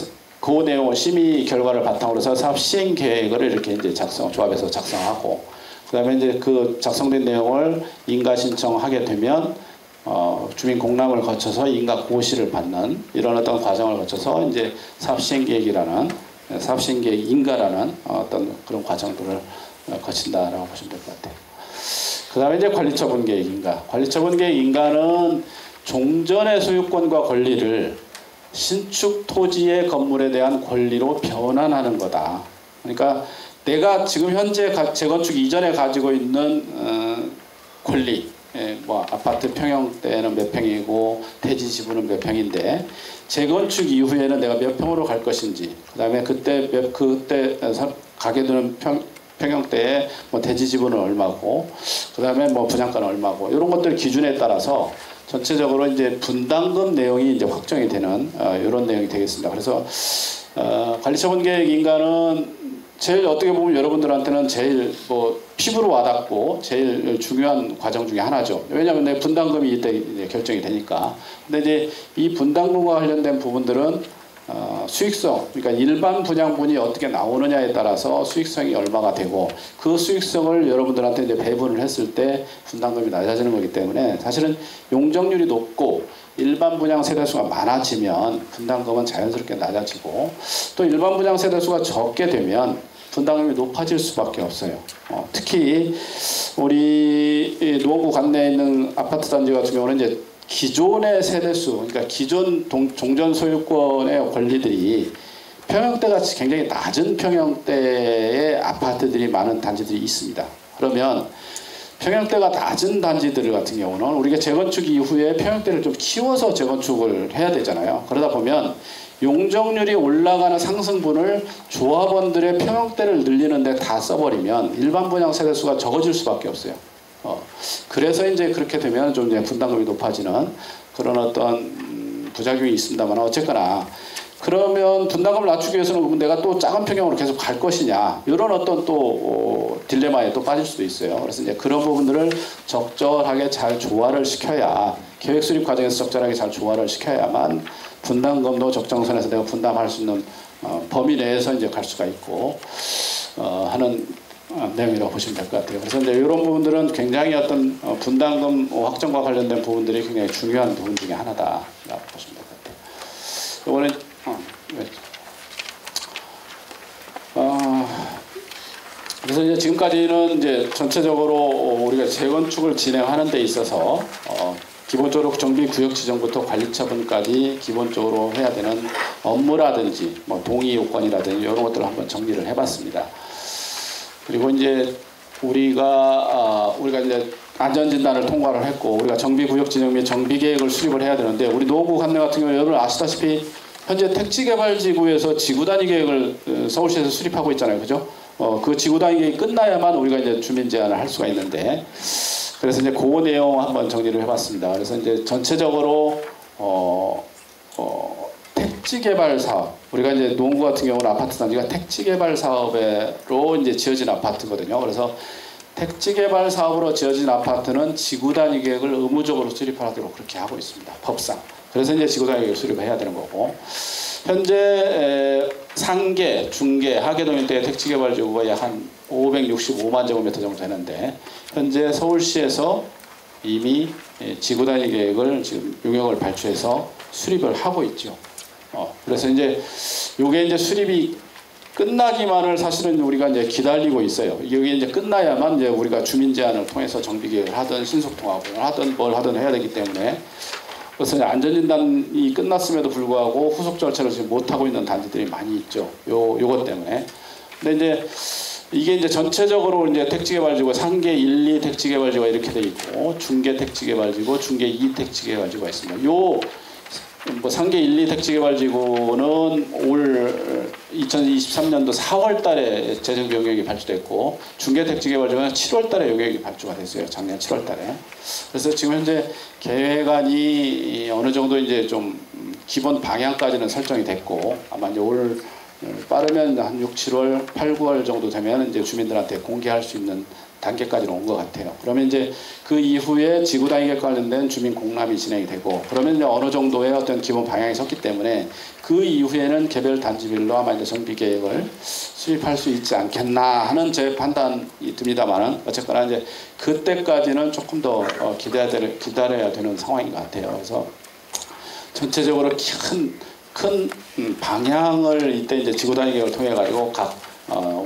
그 내용을 심의 결과를 바탕으로 해서 사업 시행 계획을 이렇게 이제 조합에서 작성하고, 그 다음에 이제 그 작성된 내용을 인가 신청하게 되면 주민 공람을 거쳐서 인가 고시를 받는 이런 어떤 과정을 거쳐서 이제 사업시행계획이라는 사업시행계획 인가라는 어떤 그런 과정들을 거친다라고 보시면 될 것 같아요. 그 다음에 이제 관리처분계획 인가. 관리처분계획 인가는 종전의 소유권과 권리를 신축 토지의 건물에 대한 권리로 변환하는 거다. 그러니까 내가 지금 현재 재건축 이전에 가지고 있는 권리, 아파트 평형대는 몇 평이고 대지 지분은 몇 평인데 재건축 이후에는 내가 몇 평으로 갈 것인지, 그다음에 그때 가게 되는 평형대에 대지 지분은 얼마고, 그다음에 분양가는 얼마고 이런 것들 기준에 따라서 전체적으로 이제 분담금 내용이 이제 확정이 되는 이런 내용이 되겠습니다. 그래서 관리처분계획 인가는 제일 어떻게 보면 여러분들한테는 제일 피부로 와닿고 제일 중요한 과정 중에 하나죠. 왜냐하면 내 분담금이 이때 이제 결정이 되니까. 근데 이제 이 분담금과 관련된 부분들은 수익성, 그러니까 일반 분양분이 어떻게 나오느냐에 따라서 수익성이 얼마가 되고, 그 수익성을 여러분들한테 이제 배분을 했을 때 분담금이 낮아지는 거기 때문에 사실은 용적률이 높고 일반 분양 세대수가 많아지면 분담금은 자연스럽게 낮아지고, 또 일반 분양 세대수가 적게 되면 분담금이 높아질 수밖에 없어요. 특히 우리 노원구 관내에 있는 아파트 단지 같은 경우는 이제 기존의 세대수, 그러니까 기존 종전 소유권의 권리들이 평형대가 굉장히 낮은 평형대의 아파트들이 많은 단지들이 있습니다. 그러면 평형대가 낮은 단지들 같은 경우는 우리가 재건축 이후에 평형대를 좀 키워서 재건축을 해야 되잖아요. 그러다 보면 용적률이 올라가는 상승분을 조합원들의 평형대를 늘리는 데 다 써버리면 일반 분양 세대수가 적어질 수밖에 없어요. 그래서 이제 그렇게 되면 좀 이제 분담금이 높아지는 그런 어떤 부작용이 있습니다만, 어쨌거나 그러면 분담금을 낮추기 위해서는 내가 또 작은 평형으로 계속 갈 것이냐, 이런 어떤 또 딜레마에 또 빠질 수도 있어요. 그래서 이제 그런 부분들을 적절하게 잘 조화를 시켜야, 계획 수립 과정에서 적절하게 잘 조화를 시켜야만 분담금도 적정선에서 내가 분담할 수 있는 범위 내에서 이제 갈 수가 있고 하는 내용이라고 보시면 될 것 같아요. 그래서 이제 이런 부분들은 굉장히 어떤 분담금 확정과 관련된 부분들이 굉장히 중요한 부분 중에 하나다라고 보시면 될 것 같아요. 이번에 그래서 이제 지금까지는 이제 전체적으로 우리가 재건축을 진행하는 데 있어서 기본적으로 정비 구역 지정부터 관리 처분까지 기본적으로 해야 되는 업무라든지 뭐 동의 요건이라든지 이런 것들을 한번 정리를 해봤습니다. 그리고 이제 우리가 이제 안전진단을 통과를 했고 우리가 정비구역 지정 및 정비계획을 수립을 해야 되는데 우리 노원구 관내 같은 경우 여러분 아시다시피 현재 택지개발지구에서 지구단위 계획을 서울시에서 수립하고 있잖아요, 그죠? 그 지구단위 계획이 끝나야만 우리가 이제 주민 제한을 할 수가 있는데 그래서 이제 그 내용 한번 정리를 해봤습니다. 그래서 이제 전체적으로 택지개발 사업 우리가 이제 노원구 같은 경우는 아파트 단지가 택지개발 사업으로 이제 지어진 아파트거든요. 그래서 택지개발 사업으로 지어진 아파트는 지구단위 계획을 의무적으로 수립하도록 그렇게 하고 있습니다. 법상. 그래서 이제 지구단위 계획을 수립을 해야 되는 거고 현재 상계, 중계, 하계동 일대의 택지개발지구가 약 한 565만 제곱미터 정도 되는데 현재 서울시에서 이미 지구단위 계획을 지금 용역을 발주해서 수립을 하고 있죠. 그래서 이제 요게 이제 수립이 끝나기만을 사실은 우리가 이제 기다리고 있어요. 이게 이제 끝나야만 이제 우리가 주민 제한을 통해서 정비 계획을 하든 신속통합을 하든 뭘 하든 해야 되기 때문에 그래서 안전진단이 끝났음에도 불구하고 후속 절차를 지금 못 하고 있는 단지들이 많이 있죠. 요것 때문에. 근데 이제 이게 이제 전체적으로 이제 택지개발지구 상계 1, 2 택지개발지구가 이렇게 돼 있고 중계 택지개발지구, 중계 2 택지개발지구가 있습니다. 요 뭐 상계 1, 2 택지개발지구는 올 2023년도 4월 달에 재정 용역이 발주됐고 중계 택지개발지구는 7월 달에 용역이 발주가 됐어요. 작년 7월 달에. 그래서 지금 현재 계획안이 어느 정도 이제 좀 기본 방향까지는 설정이 됐고 아마 이제 올 빠르면 한 6, 7월, 8, 9월 정도 되면 이제 주민들한테 공개할 수 있는 단계까지는 온 것 같아요. 그러면 이제 그 이후에 지구단위 계획 관련된 주민 공람이 진행이 되고 그러면 이제 어느 정도의 어떤 기본 방향이 섰기 때문에 그 이후에는 개별 단지별로 아마 이제 정비 계획을 수립할 수 있지 않겠나 하는 제 판단이 듭니다만은 어쨌거나 이제 그때까지는 조금 더 기다려야 되는 상황인 것 같아요. 그래서 전체적으로 큰 방향을 이때 이제 지구단위 계획을 통해 가지고 각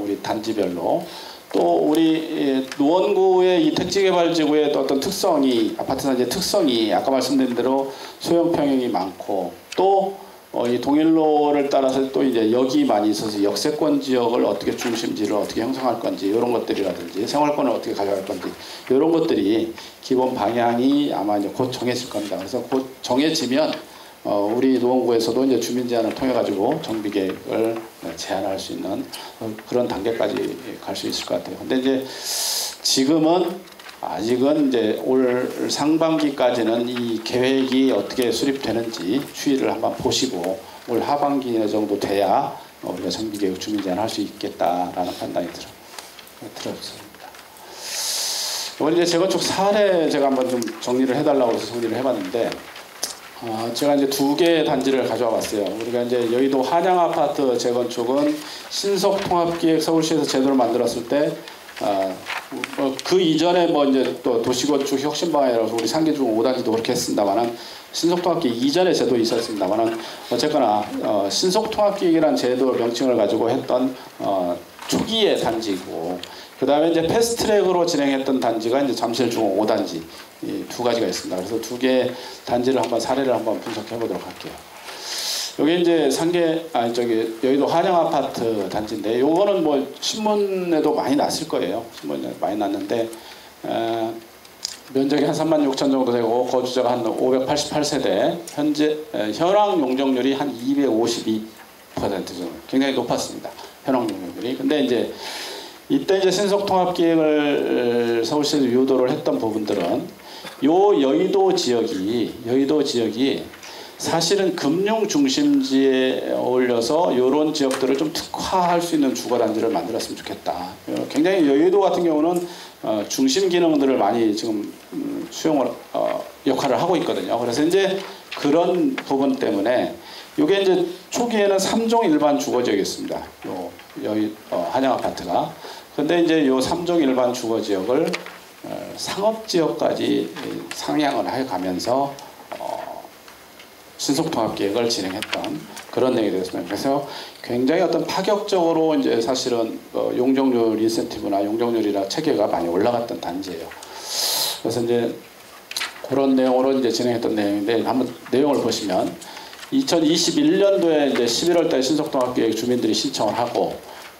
우리 단지별로 또 우리 노원구의 이 택지개발지구의 또 어떤 특성이 아파트 단지의 특성이 아까 말씀드린 대로 소형 평형이 많고 또 이 동일로를 따라서 또 이제 역이 많이 있어서 역세권 지역을 어떻게 중심지를 어떻게 형성할 건지 이런 것들이라든지 생활권을 어떻게 가져갈 건지 이런 것들이 기본 방향이 아마 이제 곧 정해질 겁니다. 그래서 곧 정해지면 우리 노원구에서도 이제 주민 제한을 통해 가지고 정비 계획을 제한할 수 있는 그런 단계까지 갈 수 있을 것 같아요. 근데 이제 지금은 아직은 이제 올 상반기까지는 이 계획이 어떻게 수립되는지 추이를 한번 보시고 올 하반기 정도 돼야 우리가 정비 계획 주민 제한을 할 수 있겠다라는 판단이 들었습니다. 이번 이제 재건축 사례 제가 한번 좀 정리를 해달라고 해서 정리를 해봤는데. 제가 이제 2개의 단지를 가져와 봤어요. 우리가 이제 여의도 한양 아파트 재건축은 신속통합기획 서울시에서 제도를 만들었을 때, 그 이전에 뭐 이제 또 도시건축 혁신방안이라서 우리 상계중 5단지도 그렇게 했습니다만은 신속통합기획 이전에 제도 있었습니다만은 어쨌거나 신속통합기획이라는 제도 명칭을 가지고 했던 초기의 단지고 그 다음에 이제 패스트트랙으로 진행했던 단지가 이제 잠실중앙 5단지 이 2가지가 있습니다. 그래서 2개 단지를 한번 사례를 한번 분석해 보도록 할게요. 여기 이제 여의도 한양 아파트 단지인데 요거는 뭐 신문에도 많이 났을 거예요. 신문에 많이 났는데 면적이 한 36,000 정도 되고 거주자가 한 588세대 현재 현황 용적률이 한 252% 정도 굉장히 높았습니다. 현황 용적률이. 근데 이제 이때 이제 신속통합기획을 서울시에서 유도를 했던 부분들은 요 여의도 지역이 사실은 금융 중심지에 어울려서 이런 지역들을 좀 특화할 수 있는 주거단지를 만들었으면 좋겠다. 굉장히 여의도 같은 경우는 중심 기능들을 많이 지금 수용을 역할을 하고 있거든요. 그래서 이제 그런 부분 때문에 이게 이제 초기에는 3종 일반 주거지역이었습니다. 한양 아파트가. 근데 이제 요 3종 일반 주거지역을 상업지역까지 상향을 해가면서 신속통합계획을 진행했던 그런 내용이 되었습니다. 그래서 굉장히 어떤 파격적으로 이제 사실은 용적률 인센티브나 용적률이나 체계가 많이 올라갔던 단지예요. 그래서 이제 그런 내용으로 이제 진행했던 내용인데 한번 내용을 보시면 2021년도에 이제 11월달 신속통합계획 주민들이 신청을 하고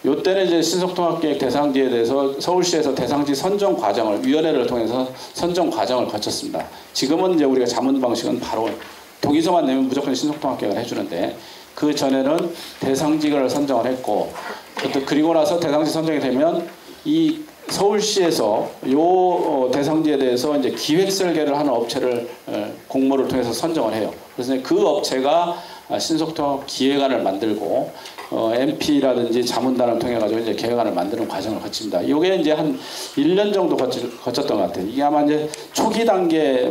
요때는 이제 신속통합계획 대상지에 대해서 서울시에서 대상지 선정 과정을 위원회를 통해서 선정 과정을 거쳤습니다. 지금은 이제 우리가 자문 방식은 바로 동의서만 내면 무조건 신속통합계획을 해주는데 그 전에는 대상지를 선정을 했고 그리고 나서 대상지 선정이 되면 이 서울시에서 요 대상지에 대해서 이제 기획 설계를 하는 업체를 공모를 통해서 선정을 해요. 그래서 그 업체가 신속통합 기획안을 만들고 MP라든지 자문단을 통해 가지고 이제 계획안을 만드는 과정을 거칩니다. 이게 이제 한 1년 정도 거쳤던 것 같아요. 이게 아마 이제 초기 단계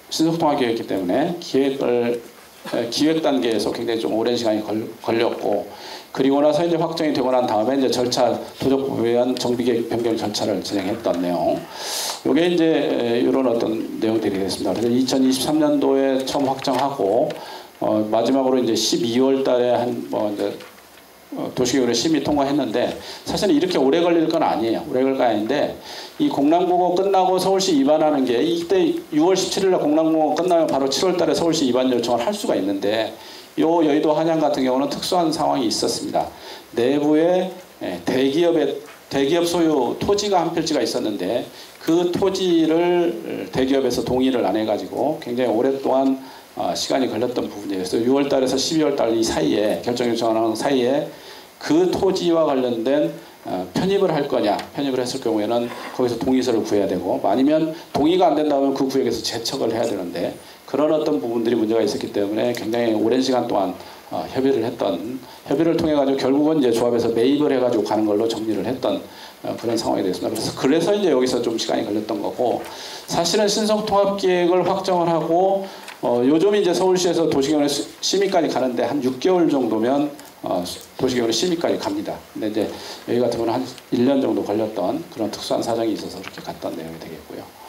신속통합계획이기 때문에 기획 단계에서 굉장히 좀 오랜 시간이 걸렸고 그리고 나서 이제 확정이 되고 난 다음에 이제 절차 도적법에 의한 정비계획 변경 절차를 진행했던 내용. 이게 이제 이런 어떤 내용들이 됐습니다. 그래서 2023년도에 처음 확정하고 마지막으로 이제 12월 달에 이제 도시계획을 심의 통과했는데 사실은 이렇게 오래 걸릴 건 아니에요. 오래 걸릴 건 아닌데 이 공람공고 끝나고 서울시 입안하는 게 이때 6월 17일 날 공람공고 끝나면 바로 7월 달에 서울시 입안 요청을 할 수가 있는데 요 여의도 한양 같은 경우는 특수한 상황이 있었습니다. 내부에 대기업 소유 토지가 한 필지가 있었는데 그 토지를 대기업에서 동의를 안 해가지고 굉장히 오랫동안 시간이 걸렸던 부분이에요. 그래서 6월 달에서 12월 달 이 사이에 결정 요청하는 사이에 그 토지와 관련된 편입을 할 거냐, 편입을 했을 경우에는 거기서 동의서를 구해야 되고 아니면 동의가 안 된다면 그 구역에서 재척을 해야 되는데 그런 어떤 부분들이 문제가 있었기 때문에 굉장히 오랜 시간 동안 협의를 통해 가지고 결국은 이제 조합에서 매입을 해가지고 가는 걸로 정리를 했던 그런 상황이 됐습니다. 그래서 이제 여기서 좀 시간이 걸렸던 거고 사실은 신속통합계획을 확정을 하고 요즘 이제 서울시에서 도시계획 심의까지 가는데 한 6개월 정도면 도시계획 심의까지 갑니다. 근데 이제 여기 같은 경우는 한 1년 정도 걸렸던 그런 특수한 사정이 있어서 그렇게 갔던 내용이 되겠고요.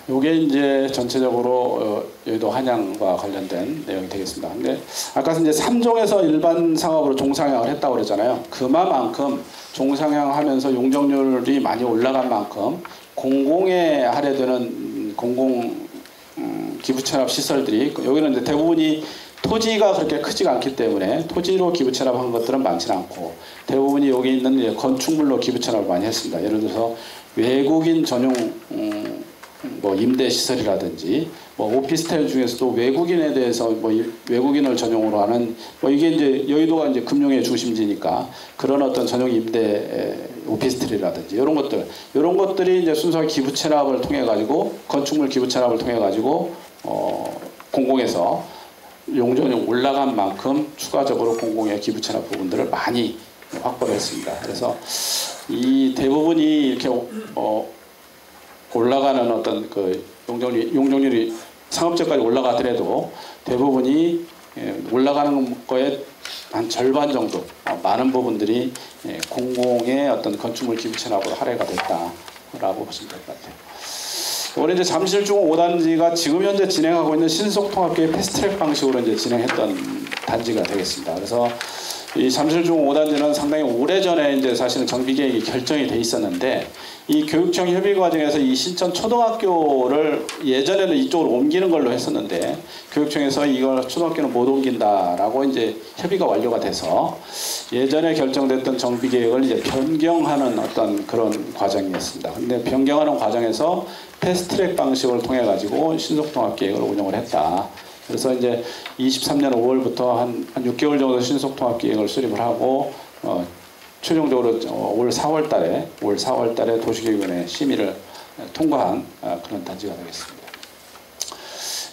요게 이제 전체적으로 여의도 한양과 관련된 내용이 되겠습니다. 근데 아까 이제 3종에서 일반 상업으로 종상향을 했다고 그랬잖아요. 그만큼 종상향하면서 용적률이 많이 올라간 만큼 공공에 할애되는 공공 기부천합 시설들이 여기는 이제 대부분이 토지가 그렇게 크지가 않기 때문에 토지로 기부천합한 것들은 많지는 않고 대부분이 여기 있는 건축물로 기부천합을 많이 했습니다. 예를 들어서 외국인 전용 임대 시설이라든지 오피스텔 중에서도 외국인에 대해서 외국인을 전용으로 하는 이게 이제 여의도가 이제 금융의 중심지니까 그런 어떤 전용 임대 오피스텔이라든지 이런 것들이 이제 순수하게 기부 체납을 통해 가지고 건축물 기부 체납을 통해 가지고 공공에서 용적률이 올라간 만큼 추가적으로 공공의 기부 체납 부분들을 많이 확보를 했습니다. 그래서 이 대부분이 이렇게 올라가는 어떤 그 용적률이 상업적까지 올라가더라도 대부분이 올라가는 거에 한 절반 정도 많은 부분들이 공공의 어떤 건축물 기부 체납으로 할애가 됐다라고 보시면 될 것 같아요. 이번에 이제 잠실중 5단지가 지금 현재 진행하고 있는 신속통합계획 패스트트랙 방식으로 이제 진행했던 단지가 되겠습니다. 그래서 이 잠실중 5단지는 상당히 오래전에 이제 사실은 정비계획이 결정이 돼 있었는데 이 교육청 협의 과정에서 이 신천 초등학교를 예전에는 이쪽으로 옮기는 걸로 했었는데 교육청에서 이걸 초등학교는 못 옮긴다라고 이제 협의가 완료가 돼서 예전에 결정됐던 정비계획을 이제 변경하는 어떤 그런 과정이었습니다. 근데 변경하는 과정에서 패스트트랙 방식을 통해 가지고 신속통합계획을 운영을 했다. 그래서 이제 23년 5월부터 한 6개월 정도 신속통합계획을 수립을 하고 최종적으로 올 4월 달에 도시계획위원회 심의를 통과한 그런 단지가 되겠습니다.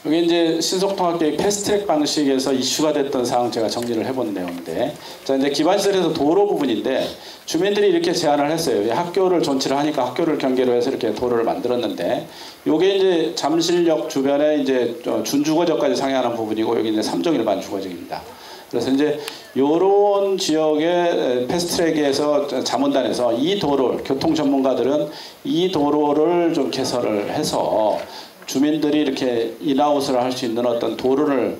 여기 이제 신속통합계획 패스트트랙 방식에서 이슈가 됐던 사항 제가 정리를 해본 내용인데, 자 이제 기반시설에서 도로 부분인데 주민들이 이렇게 제안을 했어요. 학교를 존치를 하니까 학교를 경계로 해서 이렇게 도로를 만들었는데, 요게 이제 잠실역 주변에 이제 준주거지역까지 상회하는 부분이고 여기 이제 3종 일반 주거지입니다. 그래서 이제 요런 지역의 패스트트랙에서 자문단에서 이 도로를 교통 전문가들은 이 도로를 좀 개설을 해서 주민들이 이렇게 인아웃을 할 수 있는 어떤 도로를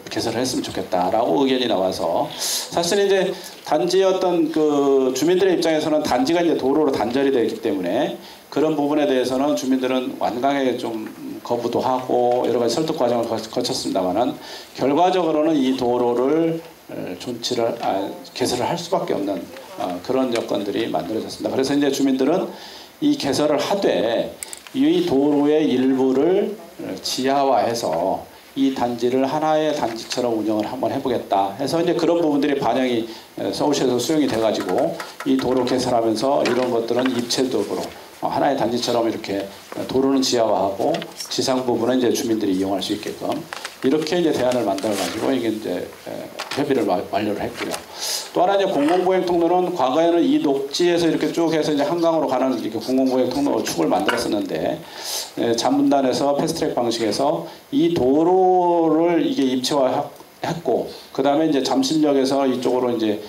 개설을 했으면 좋겠다라고 의견이 나와서, 사실 이제 단지의 어떤 그 주민들의 입장에서는 단지가 이제 도로로 단절이 되어 있기 때문에 그런 부분에 대해서는 주민들은 완강하게 좀 거부도 하고 여러 가지 설득 과정을 거쳤습니다만은 결과적으로는 이 도로를 개설을 할 수밖에 없는 그런 여건들이 만들어졌습니다. 그래서 이제 주민들은 이 개설을 하되 이 도로의 일부를 지하화해서 이 단지를 하나의 단지처럼 운영을 한번 해보겠다 해서 이제 그런 부분들이 반영이 서울시에서 수용이 돼가지고 이 도로 개설하면서 이런 것들은 입체적으로 하나의 단지처럼 이렇게 도로는 지하화하고 지상 부분은 이제 주민들이 이용할 수 있게끔 이렇게 이제 대안을 만들어가지고 이게 이제 협의를 완료를 했고요. 또 하나 이제 공공보행 통로는 과거에는 이 녹지에서 이렇게 쭉 해서 이제 한강으로 가는 이렇게 공공보행 통로 축을 만들었었는데 자문단에서 패스트트랙 방식에서 이 도로를 이게 입체화했고 그 다음에 이제 잠실역에서 이쪽으로 이제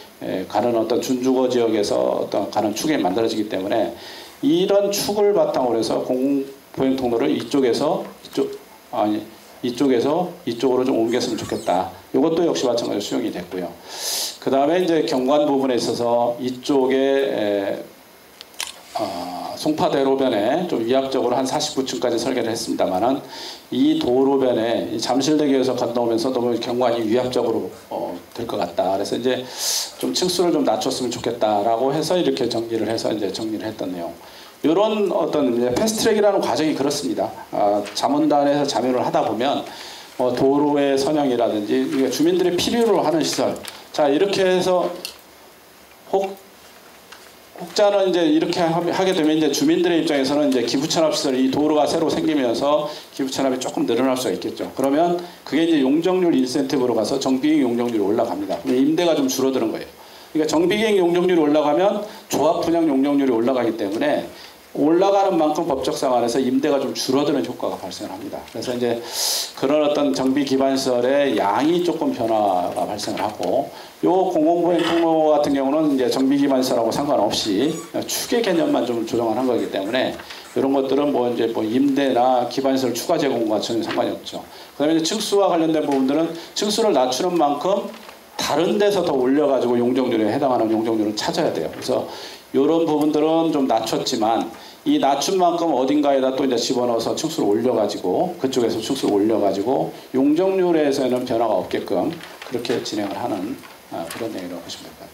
가는 어떤 준주거 지역에서 어떤 가는 축이 만들어지기 때문에 이런 축을 바탕으로 해서 공공보행 통로를 이쪽에서 이쪽으로 좀 옮겼으면 좋겠다. 이것도 역시 마찬가지로 수용이 됐고요. 그 다음에 이제 경관 부분에 있어서 이쪽에 송파대로변에 좀 위압적으로 한 49층까지 설계를 했습니다만은 이 도로변에 잠실대교에서 건너오면서 너무 경관이 위압적으로 될 것 같다. 그래서 이제 좀 층수를 좀 낮췄으면 좋겠다라고 해서 이렇게 정리를 했던 내용. 이런 어떤 이제 패스트트랙이라는 과정이 그렇습니다. 자문단에서 자문을 하다 보면 도로의 선형이라든지 주민들이 필요로 하는 시설. 자 이렇게 해서 혹자는 이제 이렇게 하게 되면 이제 주민들의 입장에서는 이제 기부천합 시설 이 도로가 새로 생기면서 기부천합이 조금 늘어날 수가 있겠죠. 그러면 그게 이제 용적률 인센티브로 가서 정비행 용적률이 올라갑니다. 임대가 좀 줄어드는 거예요. 그러니까 정비행 용적률이 올라가면 조합 분양 용적률이 올라가기 때문에 올라가는 만큼 법적상 안에서 임대가 좀 줄어드는 효과가 발생을 합니다. 그래서 이제 그런 어떤 정비 기반 시설의 양이 조금 변화가 발생을 하고 요 공공보행 통로 같은 경우는 이제 정비 기반 시설하고 상관없이 축의 개념만 좀 조정을 한 거기 때문에 이런 것들은 뭐 이제 뭐 임대나 기반 시설 추가 제공과 전혀 상관이 없죠. 그다음에 이제 층수와 관련된 부분들은 층수를 낮추는 만큼 다른 데서 더 올려가지고 용적률에 해당하는 용적률을 찾아야 돼요. 그래서 이런 부분들은 좀 낮췄지만 이 낮춘 만큼 어딘가에다 또 이제 집어넣어서 층수를 올려가지고 그쪽에서 층수를 올려가지고 용적률에서는 변화가 없게끔 그렇게 진행을 하는 그런 내용이라고 보시면 될 것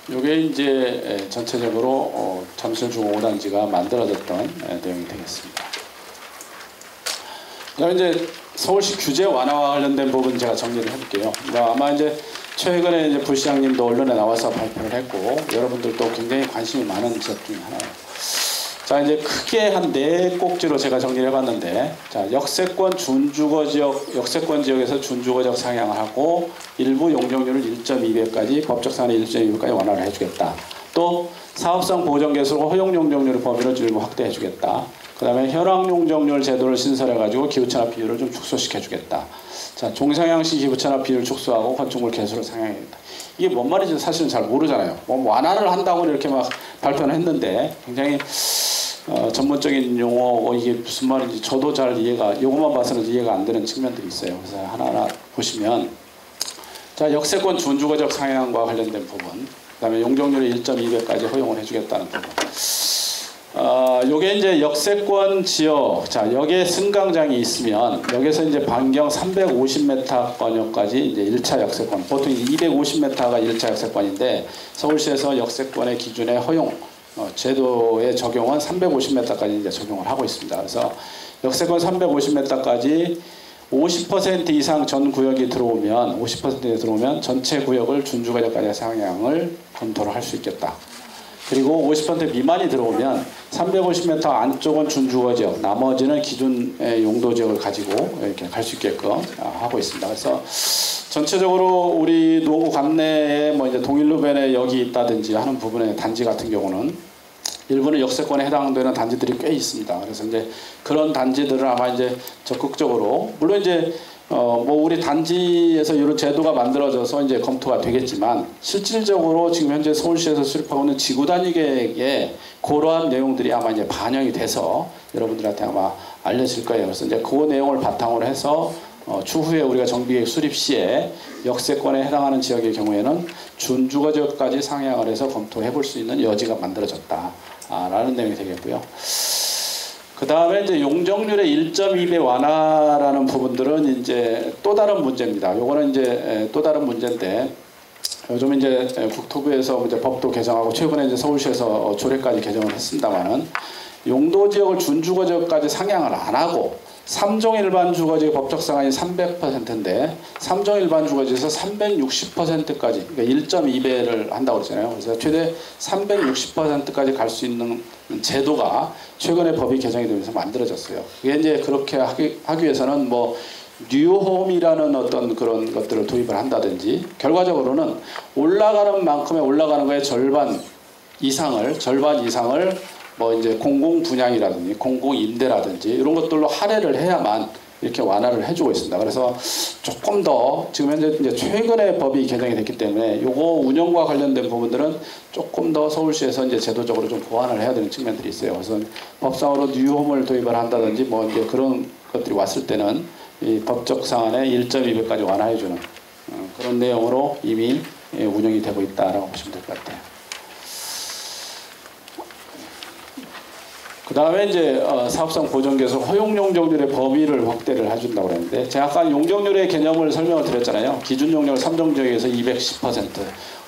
같아요. 이게 이제 전체적으로 잠실중 5단지가 만들어졌던 내용이 되겠습니다. 그다음에 이제 서울시 규제 완화와 관련된 부분 제가 정리를 해볼게요. 아마 이제 최근에 이제 부시장님도 언론에 나와서 발표를 했고 여러분들도 굉장히 관심이 많은 지역 중에 하나예요. 자 이제 크게 한 4꼭지로 제가 정리를 해봤는데 자 역세권 지역에서 준주거적 상향을 하고 일부 용적률을 1.2배까지 법적 상한의 1.2배까지 완화를 해주겠다. 또 사업성 보전 개수로 허용 용적률의 범위를 일부 확대해주겠다. 그 다음에 현황 용적률 제도를 신설해가지고 기부천합 비율을 좀 축소시켜주겠다. 자, 종상향식 기부천합 비율 축소하고 건축물 개수를 상향하겠다. 이게 뭔 말인지 사실은 잘 모르잖아요. 뭐 완화를 한다고 이렇게 막 발표는 했는데 굉장히 전문적인 용어 이게 무슨 말인지 저도 잘 요것만 봐서는 이해가 안 되는 측면들이 있어요. 그래서 하나하나 보시면 자 역세권 준주거적 상향과 관련된 부분, 그 다음에 용적률의 1.2배까지 허용을 해주겠다는 부분. 요게 이제 역세권 지역, 자, 여기에 승강장이 있으면, 여기서 이제 반경 350m권역까지 이제 1차 역세권, 보통 250m가 1차 역세권인데, 서울시에서 역세권의 기준에 허용, 제도의 적용은 350m까지 이제 적용을 하고 있습니다. 그래서 역세권 350m까지 50% 이상 전 구역이 들어오면, 50%에 들어오면 전체 구역을 준주거적까지 상향을 검토를 할 수 있겠다. 그리고 50% 미만이 들어오면 350m 안쪽은 준주거지역, 나머지는 기준의 용도지역을 가지고 이렇게 갈 수 있게끔 하고 있습니다. 그래서 전체적으로 우리 노구 관내에 뭐 이제 동일로변에 여기 있다든지 하는 부분의 단지 같은 경우는 일부는 역세권에 해당되는 단지들이 꽤 있습니다. 그래서 이제 그런 단지들을 아마 이제 적극적으로, 물론 이제 뭐 우리 단지에서 이런 제도가 만들어져서 이제 검토가 되겠지만 실질적으로 지금 현재 서울시에서 수립하고 있는 지구 단위 계획에 그러한 내용들이 아마 이제 반영이 돼서 여러분들한테 아마 알려질 거예요. 그래서 이제 그 내용을 바탕으로 해서 추후에 우리가 정비계획 수립 시에 역세권에 해당하는 지역의 경우에는 준주거지역까지 상향을 해서 검토해 볼 수 있는 여지가 만들어졌다라는 내용이 되겠고요. 그 다음에 이제 용적률의 1.2배 완화라는 부분들은 이제 또 다른 문제입니다. 요거는 이제 또 다른 문제인데, 요즘 이제 국토부에서 이제 법도 개정하고 최근에 이제 서울시에서 조례까지 개정을 했습니다만은, 용도 지역을 준주거 지역까지 상향을 안 하고 3종 일반 주거지의 법적 상한이 300%인데 3종 일반 주거지에서 360%까지, 그러니까 1.2배를 한다고 그랬잖아요. 그래서 최대 360%까지 갈 수 있는 제도가 최근에 법이 개정이 되면서 만들어졌어요. 이게 이제 그렇게 하기 위해서는 뭐 뉴홈이라는 어떤 그런 것들을 도입을 한다든지, 결과적으로는 올라가는 만큼의 올라가는 거의 절반 이상을 뭐 이제 공공 분양이라든지 공공 임대라든지 이런 것들로 할애를 해야만 이렇게 완화를 해주고 있습니다. 그래서 조금 더 지금 현재 이제 최근에 법이 개정이 됐기 때문에 요거 운영과 관련된 부분들은 조금 더 서울시에서 이제 제도적으로 좀 보완을 해야 되는 측면들이 있어요. 그래서 법상으로 뉴홈을 도입을 한다든지 뭐 이제 그런 것들이 왔을 때는 이 법적 상한에 1.2배까지 완화해주는 그런 내용으로 이미 운영이 되고 있다라고 보시면 될 것 같아요. 그 다음에 이제 사업성 보전계획에서 허용 용적률의 범위를 확대를 해준다고 그랬는데, 제가 아까 용적률의 개념을 설명을 드렸잖아요. 기준 용적률 3종 지역에서 210%,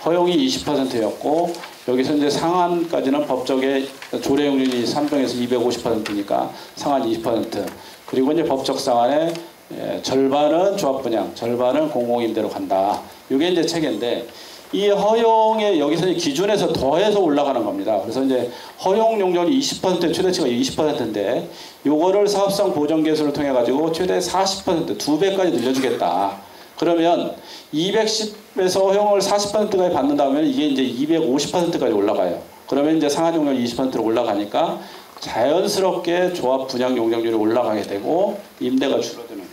허용이 20%였고 여기서 이제 상한까지는 법적의 조례 용적률이 3종에서 250%니까 상한 20%, 그리고 이제 법적 상한의 절반은 조합 분양, 절반은 공공임대로 간다. 이게 이제 체계인데, 이 허용에 여기서 기준에서 더해서 올라가는 겁니다. 그래서 이제 허용 용적률이 20% 최대치가 20%인데 요거를 사업성 보전 계획을 통해 가지고 최대 40% 2배까지 늘려주겠다. 그러면 210에서 허용을 40%까지 받는다면 이게 이제 250%까지 올라가요. 그러면 이제 상한 용적률 20%로 올라가니까 자연스럽게 조합 분양 용적률이 올라가게 되고 임대가 줄어드는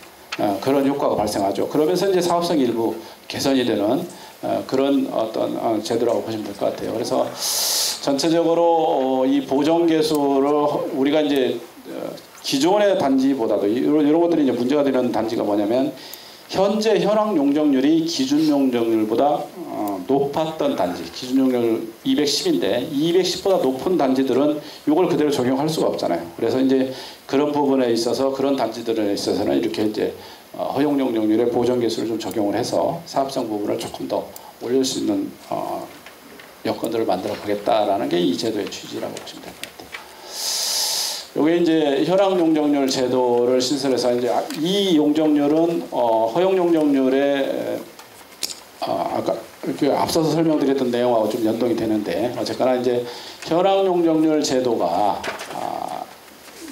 그런 효과가 발생하죠. 그러면서 이제 사업성이 일부 개선이 되는 그런 어떤 제도라고 보시면 될 것 같아요. 그래서 전체적으로 이 보정 개수를 우리가 이제 기존의 단지보다도 이런 것들이 이제 문제가 되는 단지가 뭐냐면, 현재 현황 용적률이 기준 용적률보다 높았던 단지, 기준 용적률 210인데 210보다 높은 단지들은 이걸 그대로 적용할 수가 없잖아요. 그래서 이제 그런 부분에 있어서 그런 단지들에 있어서는 이렇게 이제 허용 용적률의 보정 계수를 좀 적용을 해서 사업성 부분을 조금 더 올릴 수 있는 여건들을 만들어 보겠다라는 게 이 제도의 취지라고 보시면 될 것 같아요. 이게 이제 현황 용적률 제도를 신설해서 이제 이 용적률은 허용 용적률의 아까 그 앞서서 설명드렸던 내용하고 좀 연동이 되는데, 어쨌거나 이제 현황 용적률 제도가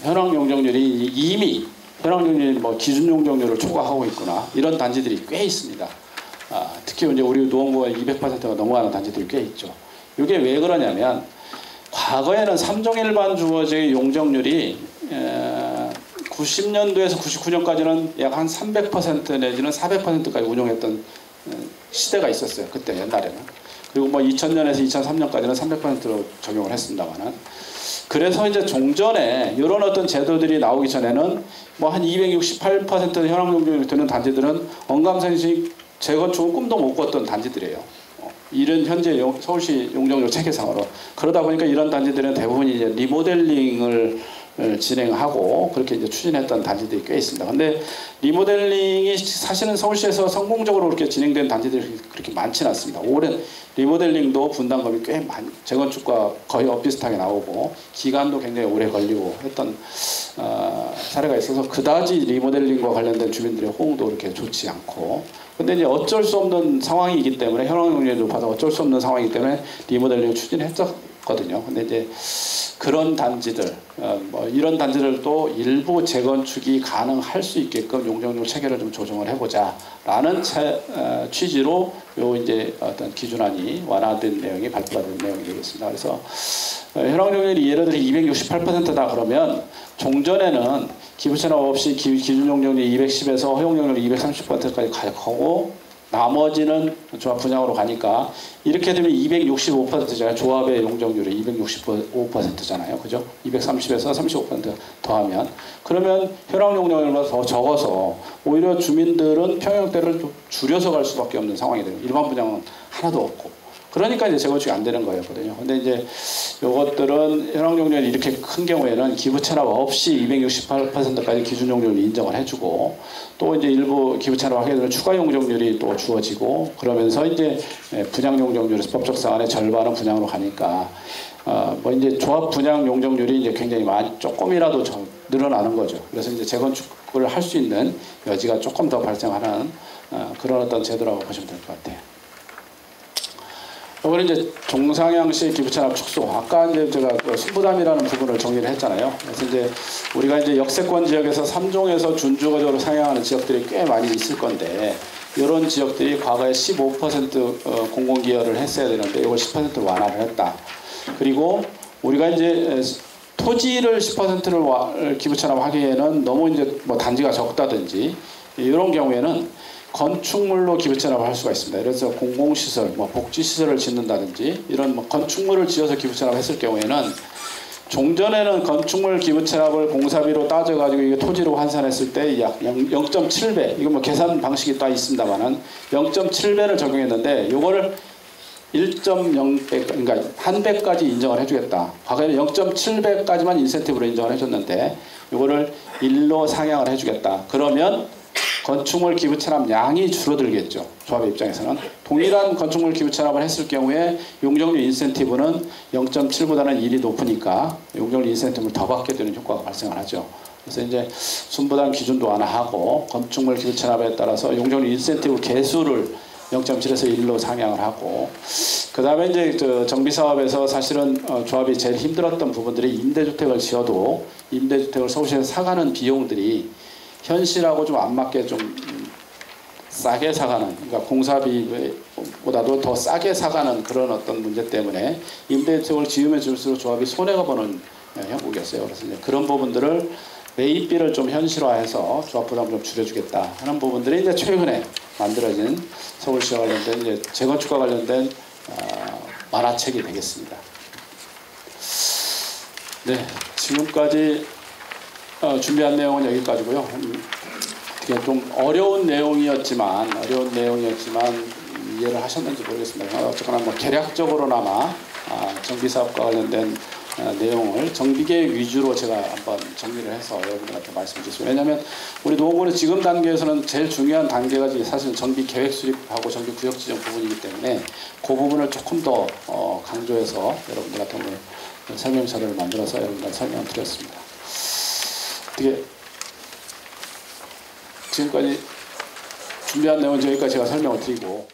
현황 용적률이 이미 현황 용적률이 뭐 기준 용적률을 초과하고 있구나, 이런 단지들이 꽤 있습니다. 특히 이제 우리 노원구가 200%가 넘어가는 단지들이 꽤 있죠. 이게 왜 그러냐면, 과거에는 3종 일반 주거지의 용적률이 90년도에서 99년까지는 약 한 300% 내지는 400%까지 운용했던 시대가 있었어요. 그때 옛날에는. 그리고 뭐 2000년에서 2003년까지는 300%로 적용을 했습니다만은, 그래서 이제 종전에 이런 어떤 제도들이 나오기 전에는 뭐 한 268% 현황 용적률이 되는 단지들은 언감생식 재건축은 꿈도 못 꿨던 단지들이에요. 이런 현재 서울시 용적률 체계상으로. 그러다 보니까 이런 단지들은 대부분 이제 리모델링을 진행하고 그렇게 이제 추진했던 단지들이 꽤 있습니다. 근데 리모델링이 사실은 서울시에서 성공적으로 그렇게 진행된 단지들이 그렇게 많지는 않습니다. 오랜 리모델링도 분담금이 꽤 많이, 재건축과 거의 엇비슷하게 나오고 기간도 굉장히 오래 걸리고 했던 사례가 있어서 그다지 리모델링과 관련된 주민들의 호응도 그렇게 좋지 않고, 근데 이제 어쩔 수 없는 상황이기 때문에, 현황 용적률이 높아서 어쩔 수 없는 상황이기 때문에 리모델링을 추진했었거든요. 근데 이제 그런 단지들, 뭐 이런 단지들도 일부 재건축이 가능할 수 있게끔 용적률 체계를 좀 조정을 해보자라는 취지로 요 이제 어떤 기준안이 완화된 내용이 발표가 된 내용이 되겠습니다. 그래서 현황 용적률이 예를 들어 268%다 그러면 종전에는 기부채납 없이 기준 용적률이 210에서 허용 용적률이 230%까지 가고 나머지는 조합 분양으로 가니까 이렇게 되면 265%잖아요. 조합의 용적률이 265%잖아요. 그죠? 230에서 35% 더하면 그러면 현황 용적률보다 더 적어서 오히려 주민들은 평형대를 좀 줄여서 갈 수밖에 없는 상황이 되고 일반 분양은 하나도 없고 그러니까 이제 재건축이 안 되는 거였거든요. 근데 이제 요것들은 현황 용적률이 이렇게 큰 경우에는 기부 체납 없이 268%까지 기준 용적률을 인정을 해주고 또 이제 일부 기부 체납 하게 되면 추가 용적률이 또 주어지고 그러면서 이제 분양 용적률에서 법적 사안의 절반은 분양으로 가니까 뭐 이제 조합 분양 용적률이 이제 굉장히 많이 조금이라도 늘어나는 거죠. 그래서 이제 재건축을 할 수 있는 여지가 조금 더 발생하는 그런 어떤 제도라고 보시면 될 것 같아요. 이거는 이제 종상향식 기부채납 축소. 아까 이제 제가 순부담이라는 부분을 정리를 했잖아요. 그래서 이제 우리가 이제 역세권 지역에서 3종에서 준주거적으로 상향하는 지역들이 꽤 많이 있을 건데 이런 지역들이 과거에 15% 공공기여를 했어야 되는데 이걸 10%로 완화를 했다. 그리고 우리가 이제 토지를 10%를 기부채납하기에는 너무 이제 뭐 단지가 적다든지 이런 경우에는 건축물로 기부채납을 할 수가 있습니다. 그래서 공공시설, 뭐 복지시설을 짓는다든지 이런 뭐 건축물을 지어서 기부채납을 했을 경우에는 종전에는 건축물 기부채납을 공사비로 따져가지고 이게 토지로 환산했을 때 약 0.7배, 이거 뭐 계산 방식이 다 있습니다만은 0.7배를 적용했는데 요거를 1.0배, 그러니까 한 배까지 인정을 해주겠다. 과거에는 0.7배까지만 인센티브로 인정을 해줬는데 요거를 1로 상향을 해주겠다. 그러면 건축물 기부 체납 양이 줄어들겠죠. 조합의 입장에서는. 동일한 건축물 기부 체납을 했을 경우에 용적률 인센티브는 0.7보다는 1이 높으니까 용적률 인센티브를 더 받게 되는 효과가 발생을 하죠. 그래서 이제 순부담 기준도 완화하고 건축물 기부 체납에 따라서 용적률 인센티브 개수를 0.7에서 1로 상향을 하고 그 다음에 이제 정비사업에서 사실은 조합이 제일 힘들었던 부분들이 임대주택을 지어도 임대주택을 서울시에서 사가는 비용들이 현실하고 좀 안 맞게 좀 싸게 사가는, 그러니까 공사비보다도 더 싸게 사가는 그런 어떤 문제 때문에 임대주택을 지으면 지을수록 조합이 손해가 보는 형국이었어요. 그래서 이제 그런 부분들을 매입비를 좀 현실화해서 조합 부담을 좀 줄여주겠다 하는 부분들이 이제 최근에 만들어진 서울시와 관련된 이제 재건축과 관련된 만화책이 되겠습니다. 네, 지금까지 준비한 내용은 여기까지고요. 되게 좀 어려운 내용이었지만 이해를 하셨는지 모르겠습니다. 어쨌거나 뭐 개략적으로나마 정비사업과 관련된 내용을 정비계획 위주로 제가 한번 정리를 해서 여러분들한테 말씀드렸습니다. 왜냐하면 우리 노원구는 지금 단계에서는 제일 중요한 단계가 사실은 정비계획 수립하고 정비구역 지정 부분이기 때문에 그 부분을 조금 더 강조해서 여러분들한테 오늘 설명서를 만들어서 여러분들한테 설명을 드렸습니다. 어떻게 지금까지 준비한 내용은 여기까지 제가 설명을 드리고